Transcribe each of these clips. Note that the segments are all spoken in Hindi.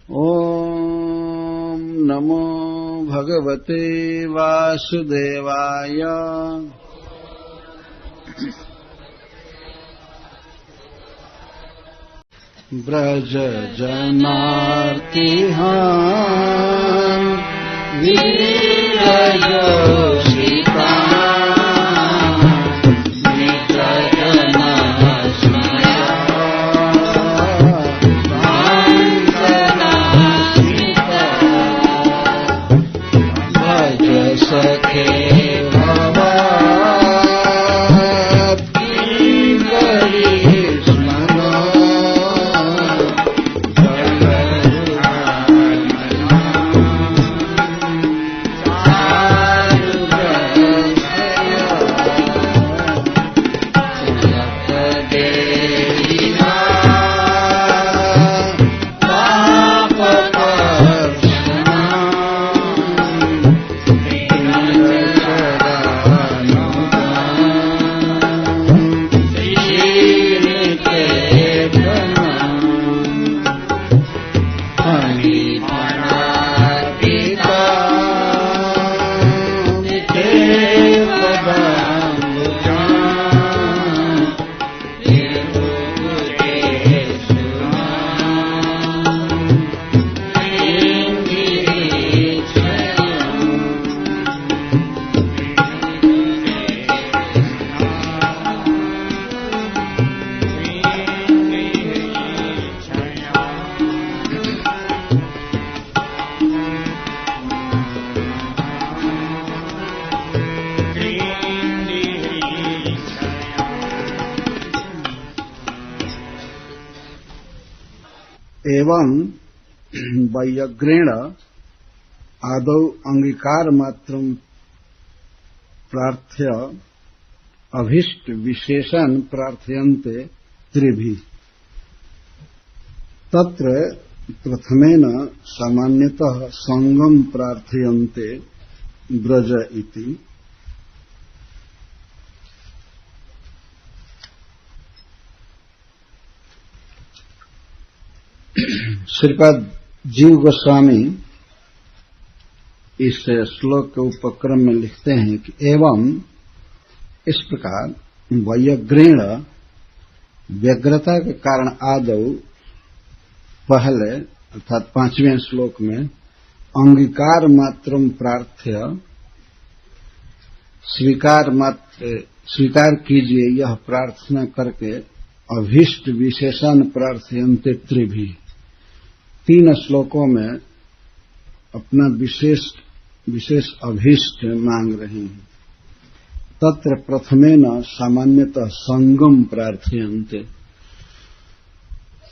ॐ नमो भगवते वासुदेवाय। ब्रज जनार्तिहान वीरयोषिता सखे एवं वैयग्रेण आदौ अंगीकार मात्रं प्रार्थ्य अभीष्ट विशेषण प्रार्थयन्ते त्रिभिः। तत्र प्रथमेन सामान्यतः संगम प्रार्थयन्ते ब्रज इति। श्रीपाद जीव गोस्वामी इस श्लोक के उपक्रम में लिखते हैं कि एवं इस प्रकार वैयग्रेण व्यग्रता के कारण आदौ पहले अर्थात 5वें श्लोक में अंगीकार मात्रम प्रार्थ्य स्वीकार कीजिए यह प्रार्थना करके अभीष्ट विशेषण प्रार्थयन्ते त्रिभिः। 3 श्लोकों में अपना विशेष अभीष्ट मांग रहे हैं। तत्र प्रथमेन सामान्यतः संगम प्रार्थयन्ते।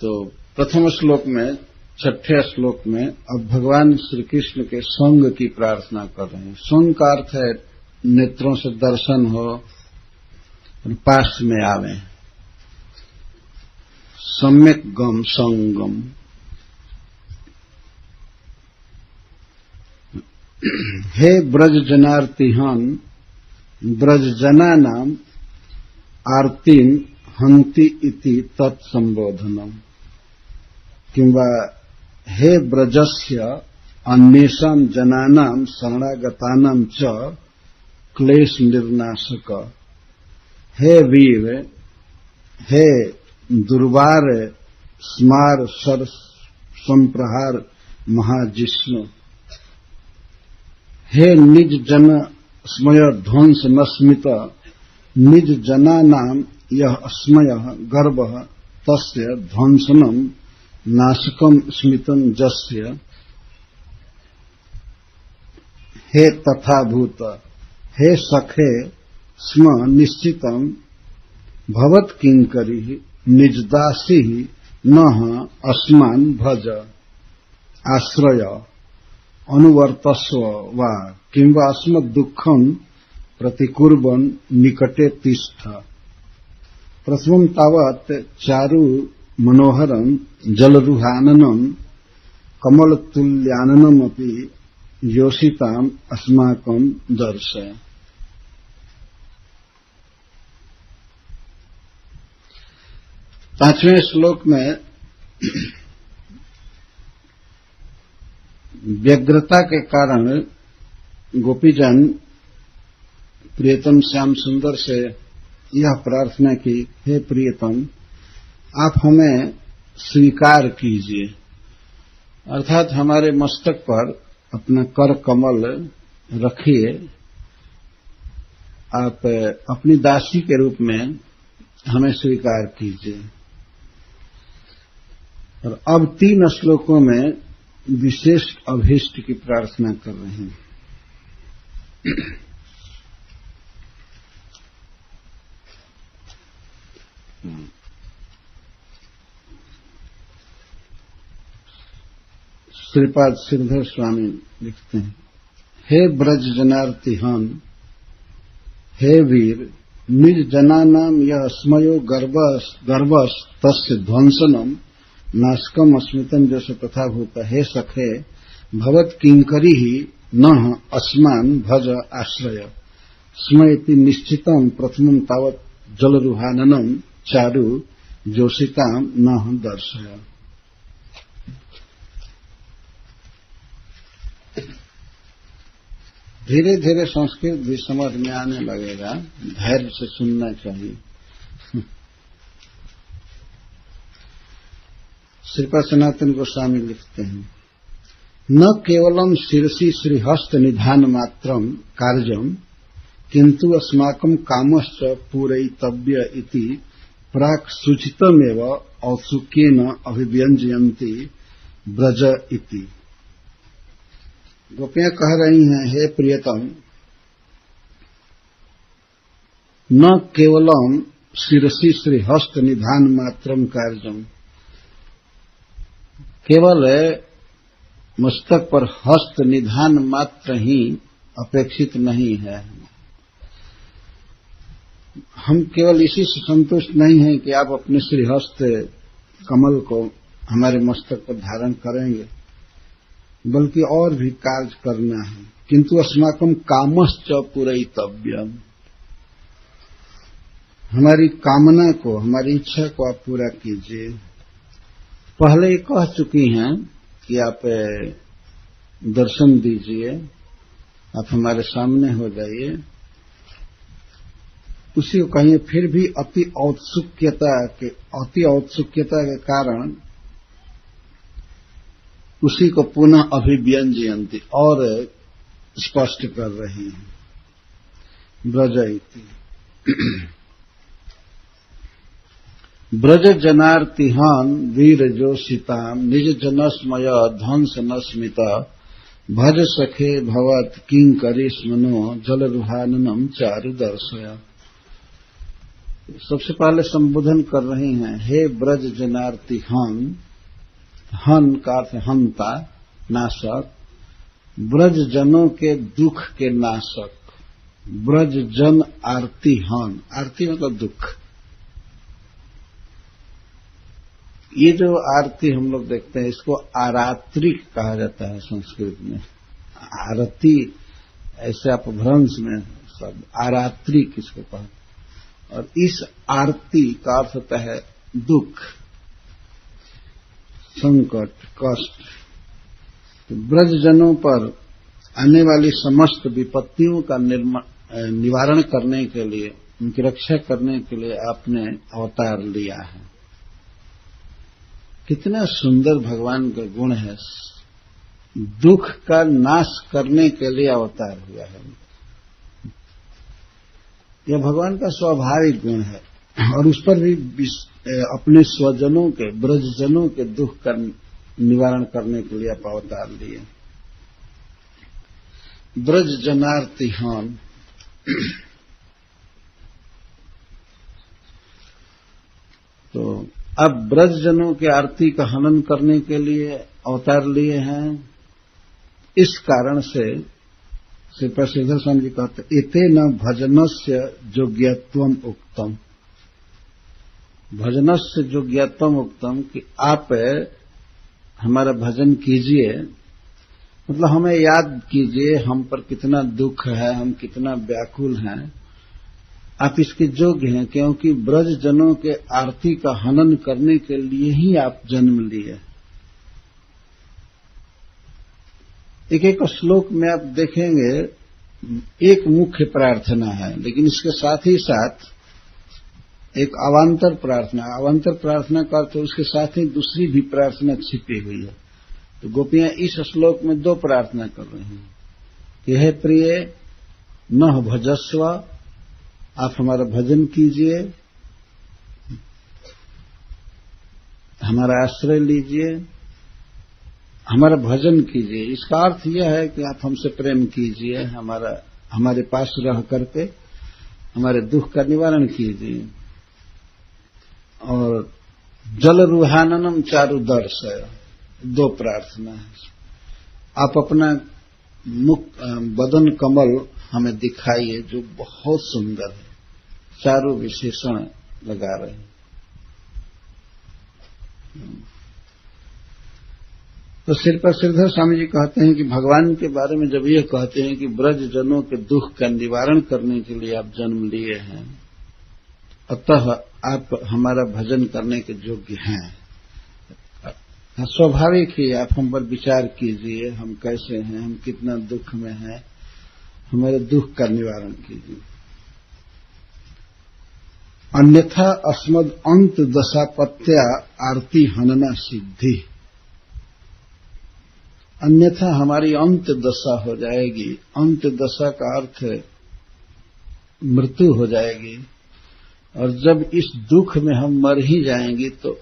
तो प्रथम श्लोक में 6ठे श्लोक में अब भगवान श्री कृष्ण के संग की प्रार्थना कर रहे हैं। संग का अर्थ है नेत्रों से दर्शन हो और पास में आवे। सम्यक गम संगम। हे ब्रज जनार्तिहन ब्रज जनानाम आर्तिम हन्ति इति तत्संबोधनम। किंवा हे ब्रजस्य अन्येषां जनानां शरणागतानां च क्लेश निर्नाशक। हे वीर, हे दुर्वार स्मार सर संप्रहार महाजिष्णु। हे निज जन स्मय ध्वंस न स्मित निज जनानां यह स्मय गर्भ तस्य ध्वंसनम नाशकम स्मितं जस्य। हे तथाभूत हे सखे स्म निश्चितं भवत किंकरी निजदासी नः अस्मान् भज आश्रय अनुवर्तस्व वा किंवा अस्मद् दुःखं प्रतिकुर्वन् निकटे तिष्ठ। प्रथमं तावत् चारु मनोहरं जलरुहाननं कमलतुल्याननमपि योषिताम् अस्माकं दर्शय। पांचवें श्लोक में व्यग्रता के कारण गोपीजन प्रियतम श्याम सुंदर से यह प्रार्थना की, हे प्रियतम आप हमें स्वीकार कीजिए, अर्थात हमारे मस्तक पर अपना कर कमल रखिए, आप अपनी दासी के रूप में हमें स्वीकार कीजिए। और अब 3 श्लोकों में विशेष अभीष्ट की प्रार्थना कर रहे हैं। श्रीपाद श्रीधर स्वामी लिखते हैं, हे ब्रज जनार्ति हन, हे वीर निज जनानाम यह स्मयो गर्वस तस्य ध्वंसनम नाशकम अस्मितम जैसे तथा भूत। हे सखे भवत किंकरी ही न अस्मान भज आश्रय स्मयति निश्चितम प्रथमम तावत जलरुहाननम चारु जोशिताम न दर्शय। धीरे धीरे संस्कृत भी समझ में आने लगेगा, धैर्य से सुनना चाहिए। श्रीपाद सनातन गोस्वामी लिखते हैं, न केवलम शिरसी श्रीहस्त निधान मात्रम कार्यम किंतु अस्माकं कामश्च पूरयितव्य इति प्राक् सूचितमेव औत्सुक्येन अभिव्यंजयन्ति ब्रज इति। गोपियां कह रही हैं, हे प्रियतम न केवलम शिरसी श्रीहस्त निधान मात्रम कार्यम, केवल मस्तक पर हस्त निधान मात्र ही अपेक्षित नहीं है। हम केवल इसी से संतुष्ट नहीं हैं कि आप अपने श्रीहस्त कमल को हमारे मस्तक पर धारण करेंगे, बल्कि और भी कार्य करना है। किंतु अस्माकं कामश्च पूरयितव्यम, हमारी कामना को, हमारी इच्छा को आप पूरा कीजिए। पहले कह चुकी हैं कि आप दर्शन दीजिए, आप हमारे सामने हो जाइए, उसी को कहिए। फिर भी अति औत्सुक्यता के कारण उसी को पुनः अभिव्यंजयन्ति और स्पष्ट कर रही हैं। ब्रज इति ब्रज जनार्तिहान वीर जोशिताम निज जनस्मय ध्वंस न स्मिता भज सखे भवत किंकरी स्मनो जलरुहाननम चारु दर्शया। सबसे पहले संबोधन कर रही हैं, हे ब्रज जनार्तिहान, हन का अर्थ हंता, नाशक, ब्रज जनों के दुख के नाशक, ब्रज जन आरती हन, आरती मतलब दुख। ये जो आरती हम लोग देखते हैं, इसको आरात्रिक कहा जाता है संस्कृत में। आरती ऐसे अपभ्रंश में शब्द आरात्रिक इसको कहते हैं। और इस आरती का अर्थ होता है दुख, संकट, कष्ट। तो ब्रजजनों पर आने वाली समस्त विपत्तियों का निवारण करने के लिए, उनकी रक्षा करने के लिए आपने अवतार लिया है। कितना सुंदर भगवान का गुण है, दुख का नाश करने के लिए अवतार हुआ है। यह भगवान का स्वाभाविक गुण है और उस पर भी अपने स्वजनों के, ब्रजजनों के दुख का निवारण करने के लिए आप अवतार लिए। ब्रज जनार्तिहान, तो अब ब्रजजनों के आरती का हनन करने के लिए अवतार लिए हैं। इस कारण से श्रीपाद श्रीधर स्वामी जी कहते, एते न भजनस्य योग्यत्वम उक्तम, भजनस्य योग्यत्वम उक्तम, कि आप हमारा भजन कीजिए, मतलब हमें याद कीजिए हम पर कितना दुख है, हम कितना व्याकुल हैं, आप इसके योग्य हैं, क्योंकि ब्रज जनों के आरती का हनन करने के लिए ही आप जन्म लिए। एक एक श्लोक में आप देखेंगे एक मुख्य प्रार्थना है, लेकिन इसके साथ ही साथ एक अवान्तर प्रार्थना। अवान्तर प्रार्थना का अर्थ उसके साथ ही दूसरी भी प्रार्थना छिपी हुई है। तो गोपियां इस श्लोक में दो प्रार्थना कर रही हैं कि हे प्रिय नः भजस्व, आप हमारा भजन कीजिए, हमारा आश्रय लीजिए, हमारा भजन कीजिए। इसका अर्थ यह है कि आप हमसे प्रेम कीजिए, हमारे पास रह करके हमारे दुख का निवारण कीजिए। और जल रुहाननम चारु दर्शय, दो प्रार्थना है। आप अपना मुख बदन कमल हमें दिखाइए जो बहुत सुंदर है। चारों विशेषण लगा रहे हैं। तो श्रीपद श्रीधर स्वामी जी कहते हैं कि भगवान के बारे में जब ये कहते हैं कि ब्रज जनों के दुख का निवारण करने के लिए आप जन्म लिए हैं, अतः आप हमारा भजन करने के योग्य हैं। स्वाभाविक ही आप हम पर विचार कीजिए, हम कैसे हैं, हम कितना दुख में हैं, हमारे दुख का निवारण कीजिए। अन्यथा अस्मद अंत दशापत्या आरती हनना सिद्धि, अन्यथा हमारी अंत दशा हो जाएगी। अंत दशा का अर्थ मृत्यु हो जाएगी, और जब इस दुख में हम मर ही जाएंगे तो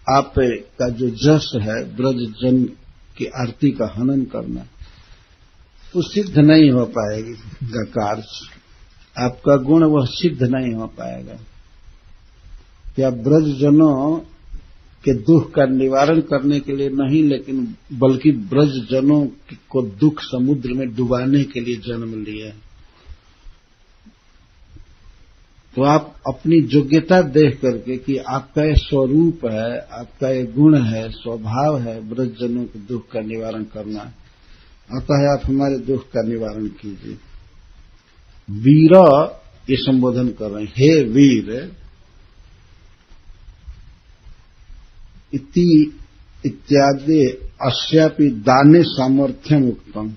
आप का जो जस है ब्रज जन की आरती का हनन करना, वो सिद्ध नहीं हो पाएगी का कार्य। आपका गुण वह सिद्ध नहीं हो पाएगा कि आप ब्रज जनों के दुख का निवारण करने के लिए नहीं, लेकिन बल्कि ब्रज जनों को दुख समुद्र में डुबाने के लिए जन्म लिए। तो आप अपनी योग्यता देख करके कि आपका ये स्वरूप है, आपका ये गुण है, स्वभाव है ब्रज जनों के दुख का निवारण करना, अतः आप हमारे दुख का निवारण कीजिए। वीर ये संबोधन कर रहे हैं, हे वीर इत्यादि अस्यापि दाने सामर्थ्यम उक्तम,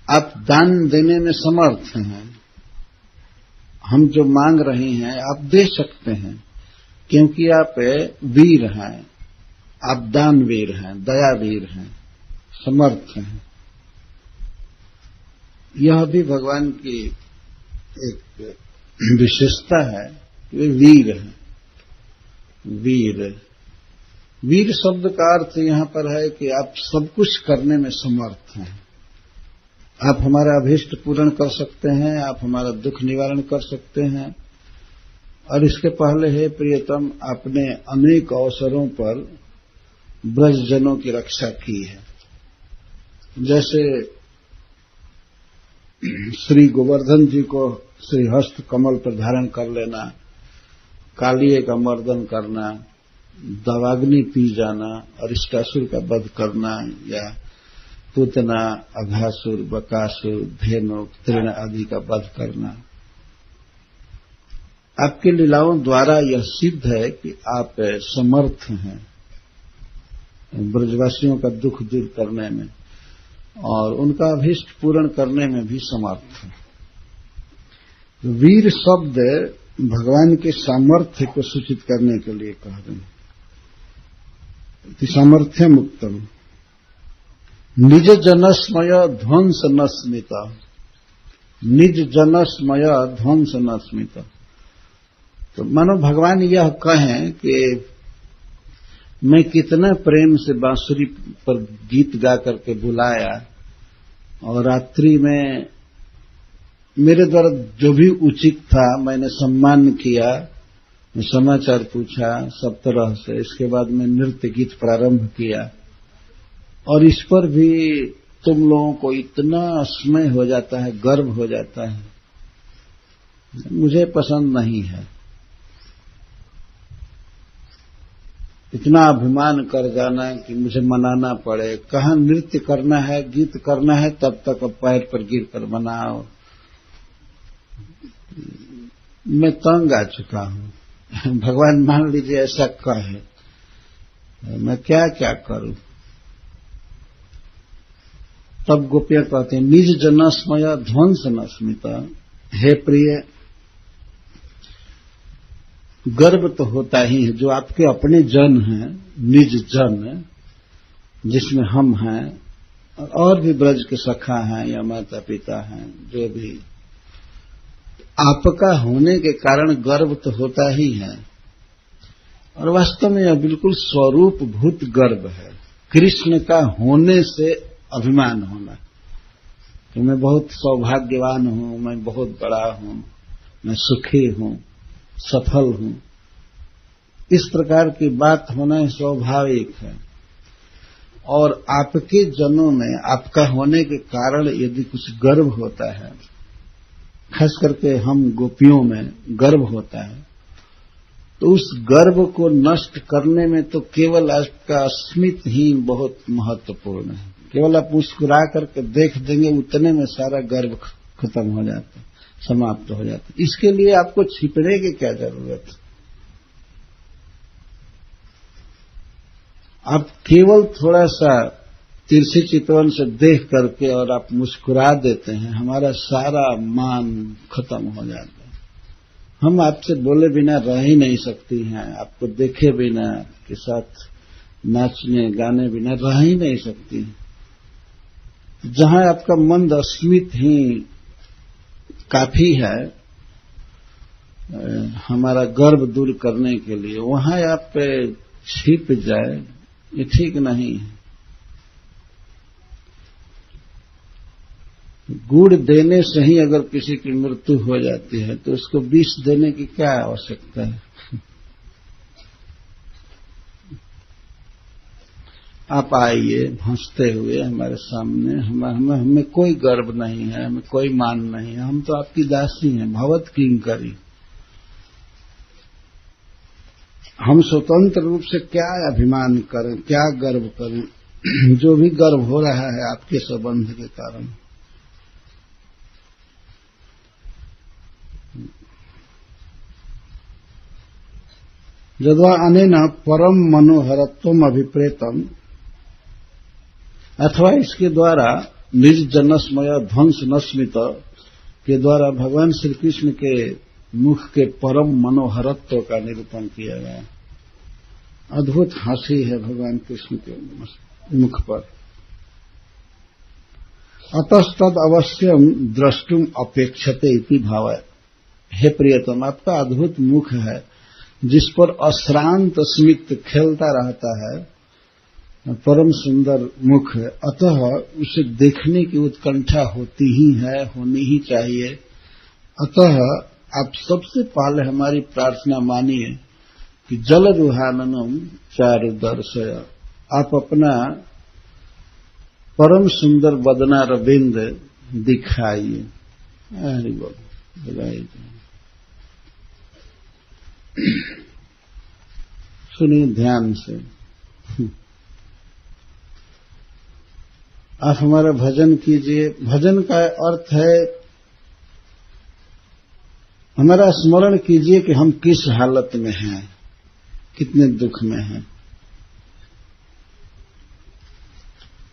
आप दान देने में समर्थ हैं। हम जो मांग रहे हैं आप दे सकते हैं, क्योंकि आप वीर हैं, आप दानवीर हैं, दयावीर हैं, समर्थ हैं। यह भी भगवान की एक विशेषता है कि वे वीर हैं। वीर शब्द का अर्थ यहां पर है कि आप सब कुछ करने में समर्थ हैं। आप हमारा अभीष्ट पूर्ण कर सकते हैं, आप हमारा दुख निवारण कर सकते हैं। और इसके पहले हे प्रियतम, आपने अनेक अवसरों पर ब्रजजनों की रक्षा की है। जैसे श्री गोवर्धन जी को श्रीहस्त कमल पर धारण कर लेना, कालिये का मर्दन करना, दवाग्नि पी जाना, अरिष्टासुर का वध करना, या पूतना, अघासुर, बकासुर, धेनुक, तृण आदि का वध करना, आपके लीलाओं द्वारा यह सिद्ध है कि आप समर्थ हैं ब्रजवासियों का दुख दूर करने में और उनका अभीष्ट पूर्ण करने में भी समर्थ है। वीर शब्द भगवान के सामर्थ्य को सूचित करने के लिए कह रहे हैं कि सामर्थ्य मुक्तम निज जनस्मय ध्वंस न स्मित, निज जनस्मय ध्वंस न स्मित। तो मानो भगवान यह कहें कि मैं कितना प्रेम से बांसुरी पर गीत गा करके बुलाया, और रात्रि में मेरे द्वारा जो भी उचित था मैंने सम्मान किया, मैं समाचार पूछा सब तरह से, इसके बाद मैं नृत्य गीत प्रारंभ किया, और इस पर भी तुम लोगों को इतना स्नेह हो जाता है, गर्व हो जाता है, मुझे पसंद नहीं है। इतना अभिमान कर जाना कि मुझे मनाना पड़े, कहाँ नृत्य करना है, गीत करना है, तब तक पैर पर गिर कर मनाओ। मैं तंग आ चुका हूं। भगवान मान लीजिए ऐसा कहे, मैं क्या क्या करूं। तब गोपियां कहते हैं निज जनस्मय ध्वंस न स्मिता। हे प्रिय, गर्व तो होता ही है, जो आपके अपने जन हैं, निज जन जिसमें हम हैं और भी ब्रज के सखा हैं या माता पिता हैं, जो भी आपका होने के कारण गर्व तो होता ही है। और वास्तव में यह बिल्कुल स्वरूप भूत गर्व है, कृष्ण का होने से अभिमान होना कि मैं बहुत सौभाग्यवान हूं, मैं बहुत बड़ा हूं, मैं सुखी हूं, सफल हूं। इस प्रकार की बात होना स्वाभाविक है। और आपके जनों में आपका होने के कारण यदि कुछ गर्व होता है, खास करके हम गोपियों में गर्व होता है, तो उस गर्व को नष्ट करने में तो केवल आपका अस्मित ही बहुत महत्वपूर्ण है। केवल आप मुस्कुरा करके देख देंगे, उतने में सारा गर्व खत्म हो जाता है, समाप्त हो जाता है। इसके लिए आपको छिपने की क्या जरूरत है? आप केवल थोड़ा सा तिरछी चितवन से देख करके और आप मुस्कुरा देते हैं, हमारा सारा मान खत्म हो जाता है। हम आपसे बोले बिना रह ही नहीं सकती हैं, आपको देखे बिना, के साथ नाचने गाने बिना रह ही नहीं सकती। जहां आपका मंद अस्मित ही काफी है हमारा गर्व दूर करने के लिए, वहां आप छिप जाए, ये ठीक नहीं है। गुड़ देने से ही अगर किसी की मृत्यु हो जाती है तो उसको विष देने की क्या आवश्यकता है? आप आइए हंसते हुए हमारे सामने, हमें कोई गर्व नहीं है, हमें कोई मान नहीं है, हम तो आपकी दासी हैं, भवत किंकरी। हम स्वतंत्र रूप से क्या अभिमान करें, क्या गर्व करें? जो भी गर्व हो रहा है आपके संबंध के कारण। यद्वा अनेन परम मनोहरत्वम अभिप्रेतम, अथवा इसके द्वारा निज जनस्मय ध्वंस नस्मित के द्वारा भगवान श्री कृष्ण के मुख के परम मनोहरत्व का निरूपण किया गया। अद्भुत हंसी है भगवान कृष्ण के मुख पर। अतस्तद अवश्यम द्रष्टुम अपेक्षते इति भाव। हे प्रियतम, आपका अद्भुत मुख है जिस पर अश्रांत स्मित खेलता रहता है, परम सुंदर मुख है। अतः उसे देखने की उत्कंठा होती ही है, होनी ही चाहिए। अतः आप सबसे पहले हमारी प्रार्थना मानिए कि जल रुहाननम चारु दर्शय, आप अपना परम सुंदर वदनारविंद दिखाइए। हरि बोल, बधाई। सुनिए ध्यान से, आप हमारा भजन कीजिए। भजन का अर्थ है हमारा स्मरण कीजिए कि हम किस हालत में हैं, कितने दुख में हैं।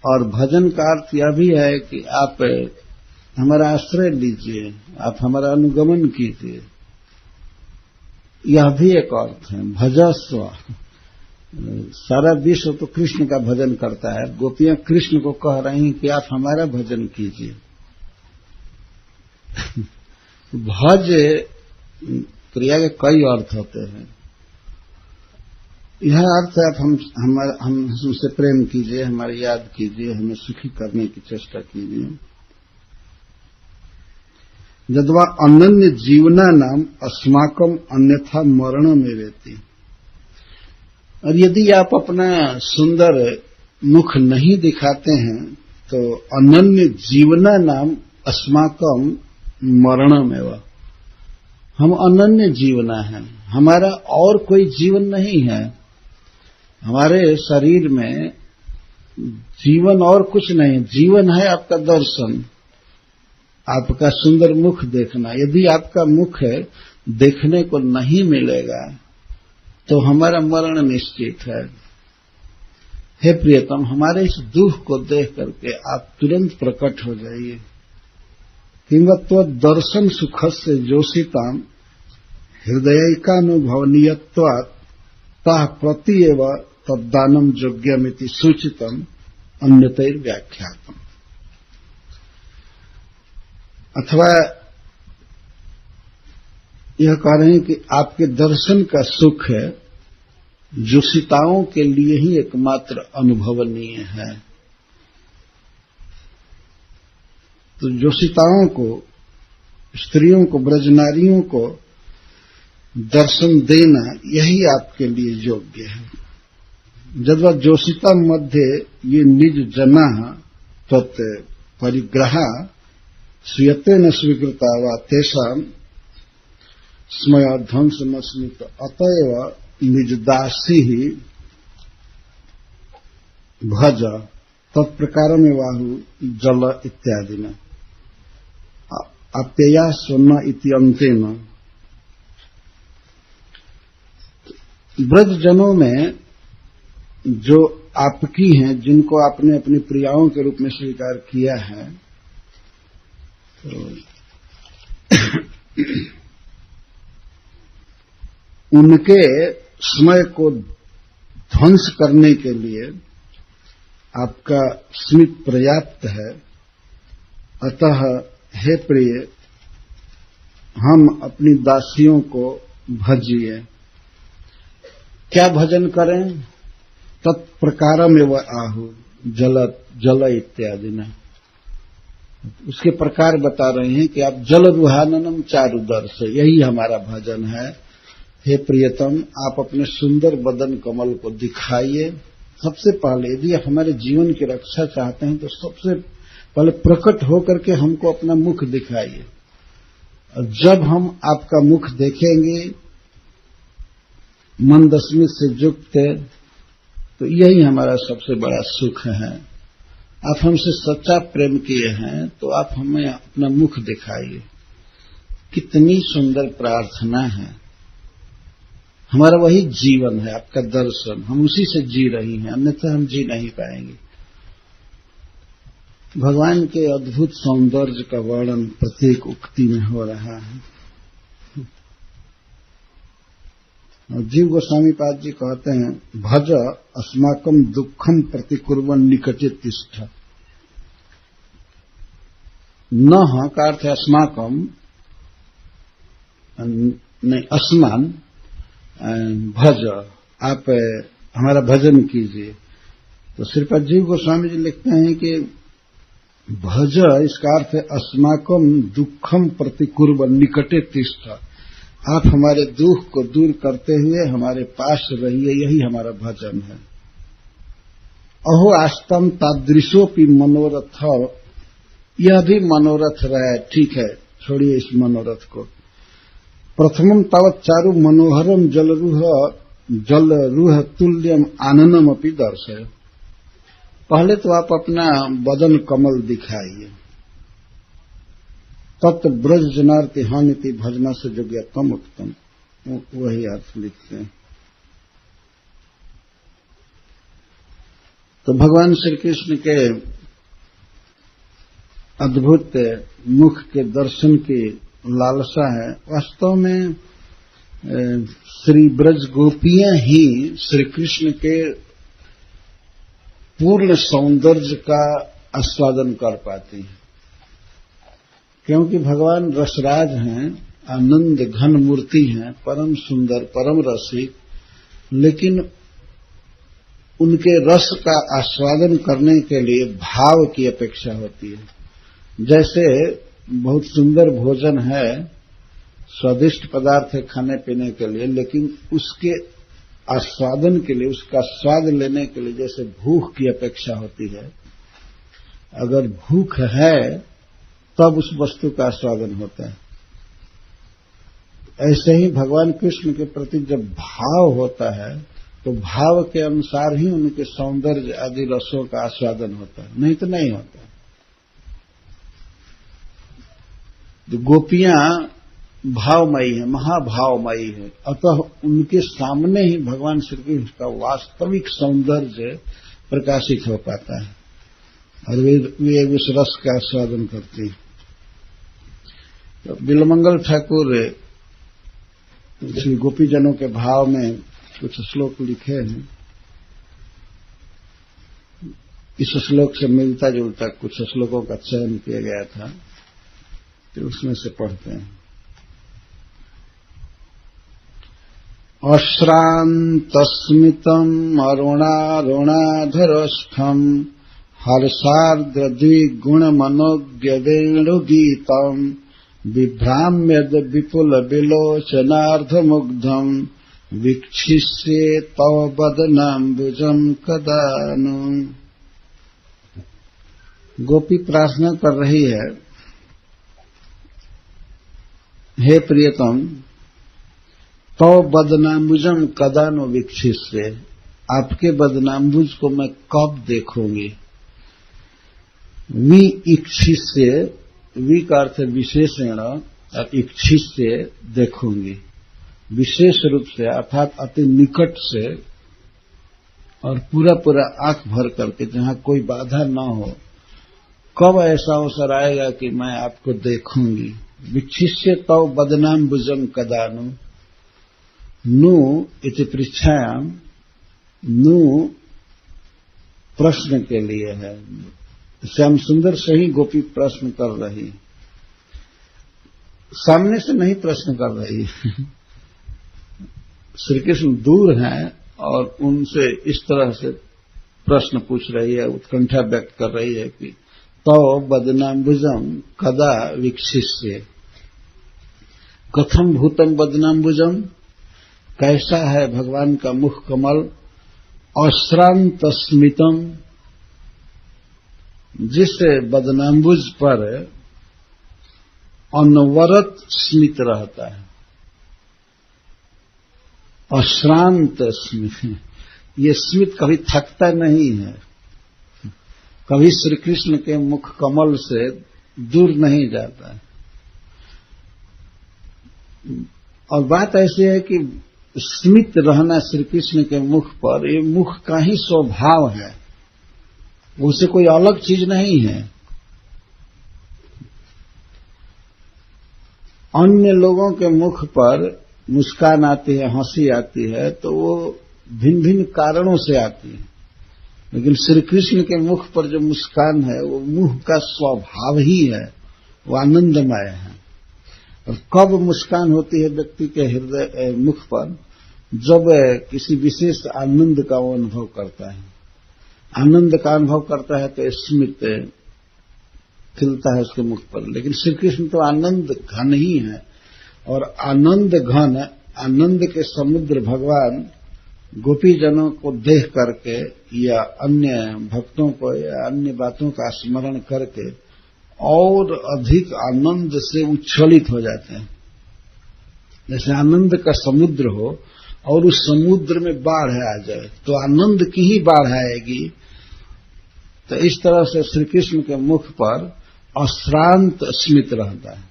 और भजन का अर्थ यह भी है कि आप हमारा आश्रय लीजिए, आप हमारा अनुगमन कीजिए। यह भी एक अर्थ है। भजस्व, सारा विश्व तो कृष्ण का भजन करता है। गोपियां कृष्ण को कह रही हैं कि आप हमारा भजन कीजिए। भज क्रिया के कई अर्थ होते हैं। यह अर्थ है आप हमसे प्रेम कीजिए, हमारी याद कीजिए, हमें सुखी करने की चेष्टा कीजिए। यद्वा अनन्य जीवना नाम अस्माकम अन्यथा मरण में रहती। और यदि आप अपना सुंदर मुख नहीं दिखाते हैं तो अनन्य जीवना नाम अस्माकम मरण में वह, हम अनन्य जीवना हैं, हमारा और कोई जीवन नहीं है। हमारे शरीर में जीवन और कुछ नहीं, जीवन है आपका दर्शन, आपका सुंदर मुख देखना। यदि आपका मुख देखने को नहीं मिलेगा तो हमारा मरण निश्चित है। हे प्रियतम, हमारे इस दुख को देख करके आप तुरंत प्रकट हो जाइए। किंवत्व दर्शन सुखस्य जोषिताम हृदयैकानुभवनीयत्वात् तः प्रति एव तद्दानम योग्यमिति सूचितम अन्यतैर व्याख्यातम। अथवा यह कह रहे हैं कि आपके दर्शन का सुख है जोषिताओं के लिए ही एकमात्र अनुभवनीय है। तो जोषिताओं को, स्त्रियों को, ब्रजनारियों को दर्शन देना यही आपके लिए योग्य है। जद्वा जोषिता मध्ये ये निज जना तत् परिग्रहा स्वीयते न स्वीकृता वा तेषाम स्मया ध्वंस न स्मित अतएव निजदासी ही भज तत्प्रकार में वाहु जल इत्यादि न अप्यया स्वर्ण इति अंतेन। ब्रजजनों में जो आपकी हैं, जिनको आपने अपनी प्रियाओं के रूप में स्वीकार किया है, तो उनके समय को ध्वंस करने के लिए आपका स्मित पर्याप्त है। अतः हे प्रिय, हम अपनी दासियों को भजिए। क्या भजन करें? तत्प्रकारम एव आहु जल इत्यादि न। उसके प्रकार बता रहे हैं कि आप जल रुहाननम चारुदर्श, यही हमारा भजन है। हे प्रियतम, आप अपने सुंदर बदन कमल को दिखाइए। सबसे पहले यदि आप हमारे जीवन की रक्षा चाहते हैं तो सबसे पहले प्रकट होकर के हमको अपना मुख दिखाइए। और जब हम आपका मुख देखेंगे मंदस्मित से युक्त, तो यही हमारा सबसे बड़ा सुख है। आप हमसे सच्चा प्रेम किए हैं तो आप हमें अपना मुख दिखाइए। कितनी सुंदर प्रार्थना है। हमारा वही जीवन है, आपका दर्शन। हम उसी से जी रही हैं, अन्यथा हम जी नहीं पाएंगे। भगवान के अद्भुत सौंदर्य का वर्णन प्रत्येक उक्ति में हो रहा है। जीव गोस्वामी पाद जी कहते हैं, भज अस्माकम दुखम प्रतिकुर्वन निकटे तिष्ठ। न का अर्थ है अस्माकम, नहीं अस्मान, भज, आप हमारा भजन कीजिए। तो श्रीपाद जीव गोस्वामी जी लिखते हैं कि भज, इसका अर्थ है अस्माकम दुखम प्रतिकुर्वन निकटे तिष्ठ। आप हमारे दुख को दूर करते हुए हमारे पास रहिए, यही हमारा भजन है। अहो आस्तम तादृशोपि मनोरथ, यह भी मनोरथ रहा है। ठीक है, छोड़िए इस मनोरथ को। प्रथमम तावत चारु मनोहरम जलरूह तुल्यम आननम अपि दर्शय। पहले तो आप अपना बदन कमल दिखाइए। तत् ब्रज जनार्ति हानिति भजना से योग्यतम उत्तम, वही अर्थ लिखते हैं। तो भगवान श्री कृष्ण के अद्भुत मुख के दर्शन की लालसा है। वास्तव में श्री ब्रज गोपियां ही श्री कृष्ण के पूर्ण सौंदर्य का आस्वादन कर पाती हैं, क्योंकि भगवान रसराज हैं, आनंद घन मूर्ति हैं, परम सुंदर, परम रसिक। लेकिन उनके रस का आस्वादन करने के लिए भाव की अपेक्षा होती है। जैसे बहुत सुंदर भोजन है, स्वादिष्ट पदार्थ है खाने पीने के लिए, लेकिन उसके आस्वादन के लिए, उसका स्वाद लेने के लिए जैसे भूख की अपेक्षा होती है, अगर भूख है तब उस वस्तु का आस्वादन होता है। ऐसे ही भगवान कृष्ण के प्रति जब भाव होता है तो भाव के अनुसार ही उनके सौंदर्य आदि रसों का आस्वादन होता है, नहीं तो नहीं होता। तो गोपियां भावमयी है, महाभावमयी है। अतः उनके सामने ही भगवान श्री कृष्ण का वास्तविक सौंदर्य प्रकाशित हो पाता है और वे उस रस का आस्वादन करती हैं। तो बिल्वमंगल ठाकुर श्री गोपीजनों के भाव में कुछ श्लोक लिखे हैं। इस श्लोक से मिलता जुलता कुछ श्लोकों का चयन किया गया था, तो उसमें से पढ़ते हैं। अश्रान्तस्मितम् अरुणारुणाधरस्थम् हर्षार्द्रद्विगुणमनोज्ञवेणुगीतम् बिभ्राम्यद् विपुलविलोचनार्धमुग्धम् वीक्षिष्ये तव वदनाम्बुजम् कदा नु। गोपी प्रार्थना कर रही है, हे प्रियतम, तो बदनाम्बुजम कदा नो वीक्षिष्ये, आपके बदनाम्बुज को मैं कब देखूंगी। वी इक्षिष्ये, वी का अर्थ विशेषण और इक्षिष्ये देखूंगी, विशेष रूप से अर्थात अति निकट से और पूरा पूरा आंख भर करके, जहां कोई बाधा न हो। कब ऐसा अवसर आएगा कि मैं आपको देखूंगी। वीक्षिष्ये तव बदनाम्बुजम कदा नु। नु इति पृच्छायाम, नु प्रश्न के लिए है। श्याम सुंदर से ही गोपी प्रश्न कर रही, सामने से नहीं प्रश्न कर रही। श्री कृष्ण दूर हैं और उनसे इस तरह से प्रश्न पूछ रही है, उत्कंठा व्यक्त कर रही है कि तो बदनाम्बुजम कदा वीक्षिष्ये, कथम भूतम बदनाम्बुजम, कैसा है भगवान का मुख कमल। अश्रांत स्मितम, जिस बदनाम्बुज पर अनवरत स्मित रहता है। अश्रांत स्मित, ये स्मित कभी थकता नहीं है, कभी श्री कृष्ण के मुख कमल से दूर नहीं जाता है। और बात ऐसी है कि स्मित रहना श्री कृष्ण के मुख पर, ये मुख का ही स्वभाव है, उसे कोई अलग चीज नहीं है। अन्य लोगों के मुख पर मुस्कान आती है, हंसी आती है, तो वो भिन्न भिन्न कारणों से आती है, लेकिन श्री कृष्ण के मुख पर जो मुस्कान है वो मुख का स्वभाव ही है, वो आनंदमय है। और कब मुस्कान होती है व्यक्ति के हृदय मुख पर, जब किसी विशेष आनंद का वो अनुभव करता है। आनंद का अनुभव करता है तो स्मित खिलता है उसके मुख पर। लेकिन श्री कृष्ण तो आनंद घन ही है, और आनंद घन, आनंद के समुद्र भगवान गोपीजनों को देख करके या अन्य भक्तों को या अन्य बातों का स्मरण करके और अधिक आनंद से उच्छलित हो जाते हैं। जैसे आनंद का समुद्र हो और उस समुद्र में बाढ़ आ जाए तो आनंद की ही बाढ़ आएगी। तो इस तरह से श्री कृष्ण के मुख पर अश्रांत स्मित रहता है।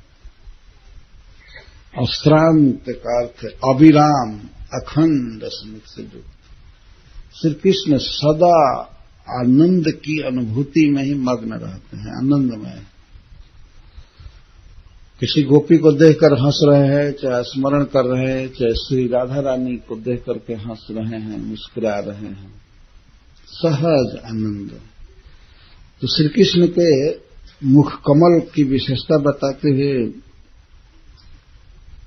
अश्रांत का अर्थ अविराम, अखंड स्मित से युक्त। श्री कृष्ण सदा आनंद की अनुभूति में ही मग्न रहते हैं, आनंदमय। किसी गोपी को देखकर हंस रहे हैं, चाहे स्मरण कर रहे हैं, चाहे श्री राधा रानी को देख करके हंस रहे हैं, मुस्कुरा रहे हैं, सहज आनंद। तो श्री कृष्ण के मुख कमल की विशेषता बताते हुए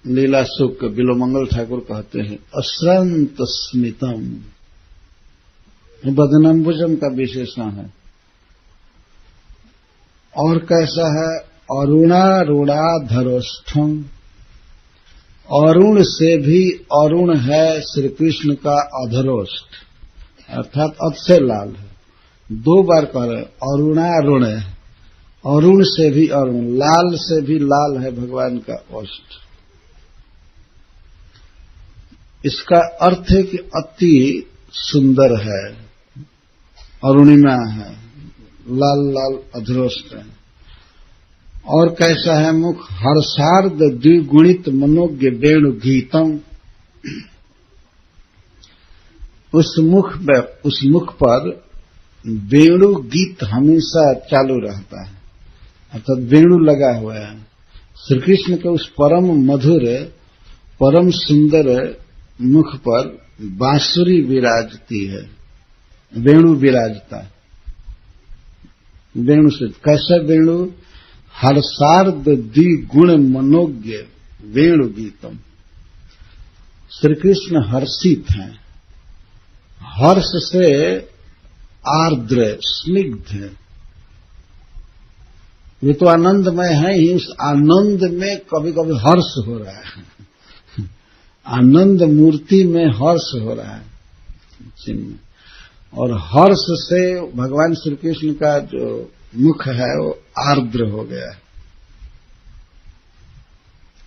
लीला सुख बिल्वमंगल ठाकुर कहते हैं, अश्रांत स्मितम, बदनाम्बुजम का विशेषण है। और कैसा है, अरुणारुणाधरोष्ठम, अरुण से भी अरुण है श्री कृष्ण का अधरोष्ठ, अर्थात अध से लाल है। दो बार कह रहे, अरुणारुण है, अरुण से भी अरुण, लाल से भी लाल है भगवान का ओष्ठ। इसका अर्थ है कि अति सुंदर है, अरुणिमा है, लाल लाल अधरोष्ठ है। और कैसा है मुख, हर्षार्द द्विगुणित मनोज्ञ वेणु गीतम, उस मुख पर वेणु गीत हमेशा चालू रहता है, अर्थात वेणु लगा हुआ है। श्री कृष्ण के उस परम मधुर परम सुंदर मुख पर बांसुरी विराजती है, वेणु विराजता है। वेणु से कैसा वेणु? हर्षार्ध द्विगुण मनोज्ञ वेणु गीतम। श्री कृष्ण हर्षित हैं, हर्ष से आर्द्र स्निग्ध है। ये तो आनंदमय है ही, उस आनंद में कभी कभी हर्ष हो रहा है, आनंद मूर्ति में हर्ष हो रहा है चिन्ह। और हर्ष से भगवान श्री कृष्ण का जो मुख है वो आर्द्र हो गया है,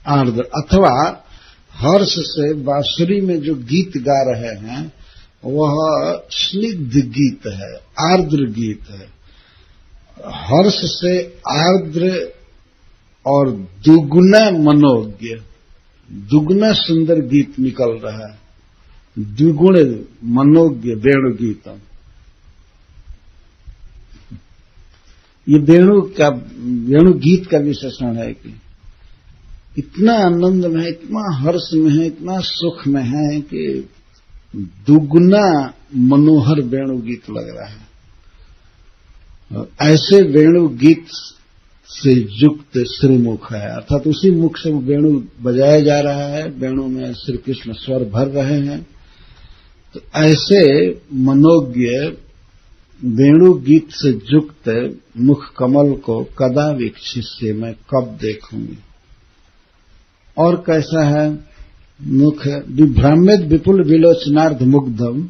आर्द्र। अथवा हर्ष से बांसुरी में जो गीत गा रहे हैं वह स्निग्ध गीत है, आर्द्र गीत है। हर्ष से आर्द्र और दुगुना मनोज्ञ, दुगुना सुंदर गीत निकल रहा है, द्विगुण मनोज्ञ वेणु गीतम। ये वेणु गीत का विशेषण है कि इतना आनंद में है, इतना हर्ष में है, इतना सुख में है कि दुगुना मनोहर वेणु गीत लग रहा है। और ऐसे वेणु गीत से युक्त श्रीमुख है, अर्थात उसी मुख से वेणु बजाया जा रहा है, वेणु में श्री कृष्ण स्वर भर रहे हैं। तो ऐसे मनोज्ञ वेणु गीत से युक्त मुख कमल को कदा वीक्षिष्ये, मैं कब देखूंगी। और कैसा है मुख? विभ्राम्यत विपुल विलोचनार्ध मुग्धम,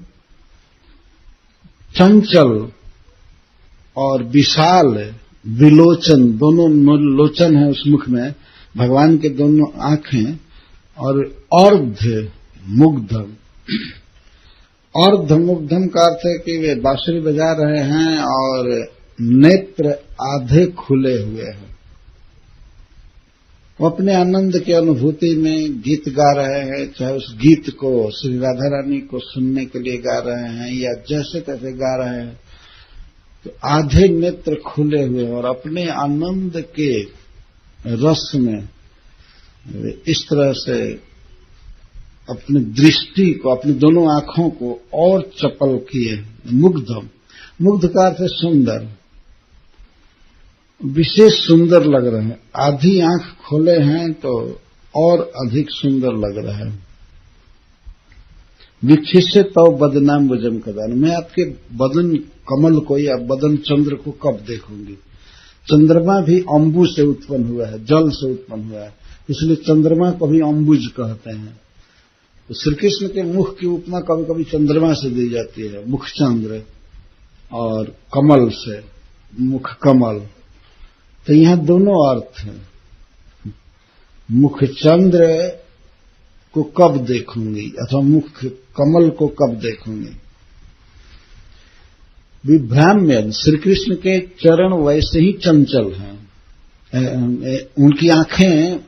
चंचल और विशाल विलोचन, दोनों लोचन है उस मुख में, भगवान के दोनों आंखें। और अर्ध मुग्धम, अर्धमुग्धम का अर्थ है कि वे बांसुरी बजा रहे हैं और नेत्र आधे खुले हुए हैं। वो अपने आनंद की अनुभूति में गीत गा रहे हैं, चाहे उस गीत को श्री राधा रानी को सुनने के लिए गा रहे हैं या जैसे तैसे गा रहे हैं, तो आधे नेत्र खुले हुए और अपने आनंद के रस में इस तरह से अपनी दृष्टि को, अपनी दोनों आंखों को और चपल किए। मुग्धम, मुग्ध का अर्थ है सुंदर, विशेष सुंदर लग रहे हैं। आधी आंख खोले हैं तो और अधिक सुंदर लग रहा है। वीक्षिष्ये तव बदनाम भुजम कदान, मैं आपके बदन कमल को या बदन चंद्र को कब देखूंगी। चंद्रमा भी अंबु से उत्पन्न हुआ है, जल से उत्पन्न हुआ है, इसलिए चंद्रमा को भी अंबुज कहते हैं। तो श्री कृष्ण के मुख की उपमा कभी कभी चंद्रमा से दी जाती है, मुख चंद्र, और कमल से मुख कमल। तो यहां दोनों अर्थ हैं, मुख चंद्र को कब देखूंगी अथवा मुख कमल को कब देखूंगी। विभ्राम्य, श्री कृष्ण के चरण वैसे ही चंचल हैं, उनकी आंखें